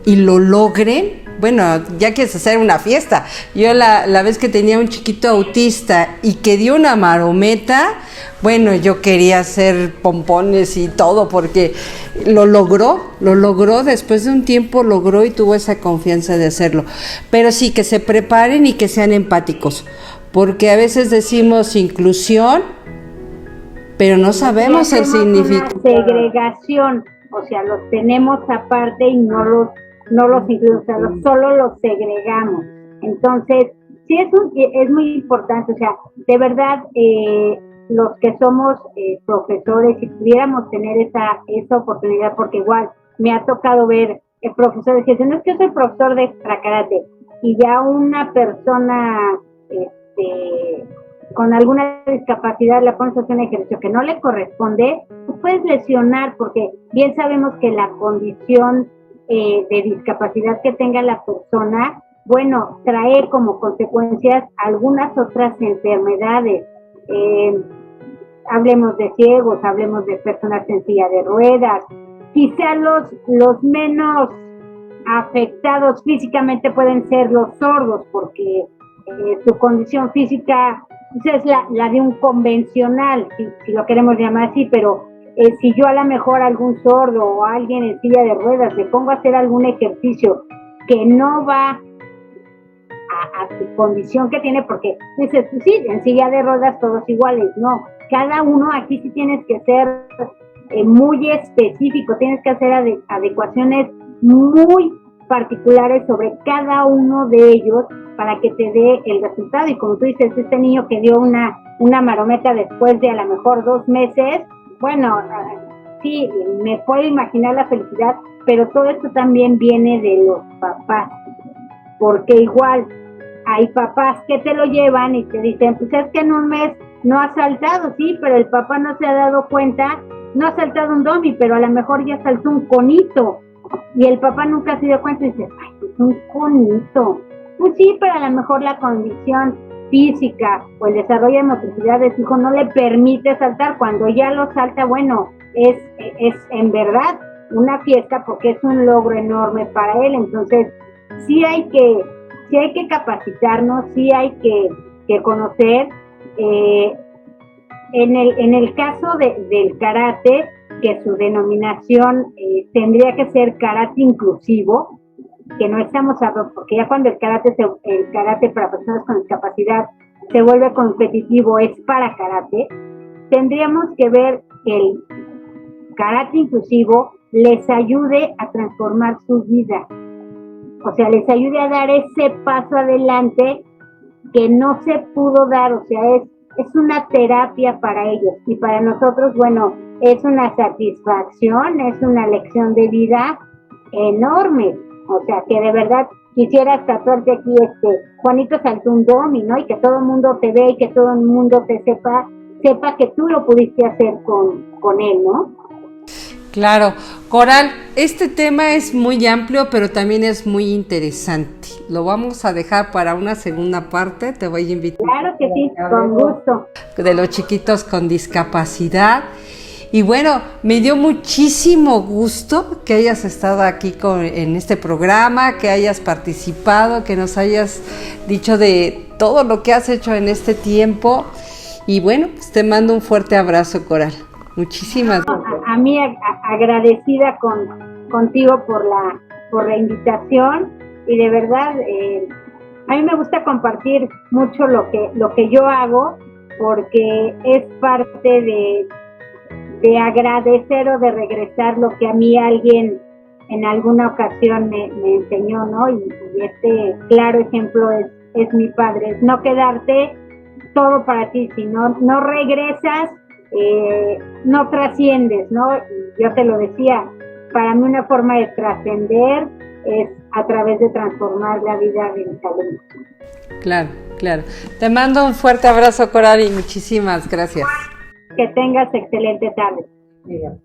y lo logren, bueno, ya quieres hacer una fiesta. Yo la vez que tenía un chiquito autista y que dio una marometa, bueno, yo quería hacer pompones y todo porque lo logró, después de un tiempo logró y tuvo esa confianza de hacerlo. Pero sí, que se preparen y que sean empáticos, porque a veces decimos inclusión, pero no sabemos el significado. Segregación, o sea, los tenemos aparte y no los incluimos, o sea, solo los segregamos. Entonces, sí es muy importante, o sea, de verdad, los que somos profesores, si pudiéramos tener esa oportunidad, porque igual me ha tocado ver profesores que dicen, no es que yo soy profesor de extra karate, y ya una persona con alguna discapacidad la pones a hacer un ejercicio que no le corresponde, tú puedes lesionar, porque bien sabemos que la condición de discapacidad que tenga la persona, bueno, trae como consecuencias algunas otras enfermedades. Hablemos de ciegos, hablemos de personas en silla de ruedas. Quizá los menos afectados físicamente pueden ser los sordos, porque su condición física es la de un convencional, si lo queremos llamar así, pero si yo a lo mejor algún sordo o alguien en silla de ruedas le pongo a hacer algún ejercicio que no va a su condición que tiene, porque dices, pues sí, en silla de ruedas todos iguales, no, cada uno aquí sí tienes que ser muy específico, tienes que hacer adecuaciones muy particulares sobre cada uno de ellos para que te dé el resultado. Y como tú dices, este niño que dio una marometa después de a lo mejor 2 meses, bueno, sí, me puedo imaginar la felicidad, pero todo esto también viene de los papás, porque igual hay papás que te lo llevan y te dicen, pues es que en un mes no ha saltado, sí, pero el papá no se ha dado cuenta, no ha saltado un domi, pero a lo mejor ya saltó un conito, y el papá nunca se dio cuenta y dice, ay, pues un conito. Pues sí, pero a lo mejor la condición física o el desarrollo de motricidad de su hijo no le permite saltar. Cuando ya lo salta, bueno, es en verdad una fiesta porque es un logro enorme para él. Entonces, sí hay que capacitarnos, sí hay que conocer. En el caso del karate, que su denominación tendría que ser karate inclusivo, que no estamos hablando, porque ya cuando el karate para personas con discapacidad se vuelve competitivo, es para karate, tendríamos que ver que el karate inclusivo les ayude a transformar su vida, o sea, les ayude a dar ese paso adelante que no se pudo dar, o sea, es una terapia para ellos, y para nosotros, bueno, es una satisfacción, es una lección de vida enorme. O sea, que de verdad quisieras tatuarte aquí Juanito saltó un domi, ¿no? Y que todo el mundo te ve y que todo el mundo te sepa que tú lo pudiste hacer con él, ¿no? Claro. Coral, este tema es muy amplio, pero también es muy interesante. Lo vamos a dejar para una segunda parte, te voy a invitar. Claro que sí, con gusto. De los chiquitos con discapacidad. Y bueno, me dio muchísimo gusto que hayas estado aquí en este programa, que hayas participado, que nos hayas dicho de todo lo que has hecho en este tiempo. Y bueno, pues te mando un fuerte abrazo, Coral. Muchísimas gracias. A mí agradecida contigo por la invitación, y de verdad a mí me gusta compartir mucho lo que yo hago, porque es parte de agradecer o de regresar lo que a mí alguien en alguna ocasión me enseñó, ¿no? Y este claro ejemplo es mi padre, es no quedarte todo para ti, sino no regresas, no trasciendes, ¿no? Y yo te lo decía, para mí una forma de trascender es a través de transformar la vida de mis alumnos. Claro, claro. Te mando un fuerte abrazo, Coral, y muchísimas gracias. Que tengas excelente tarde. Dígame.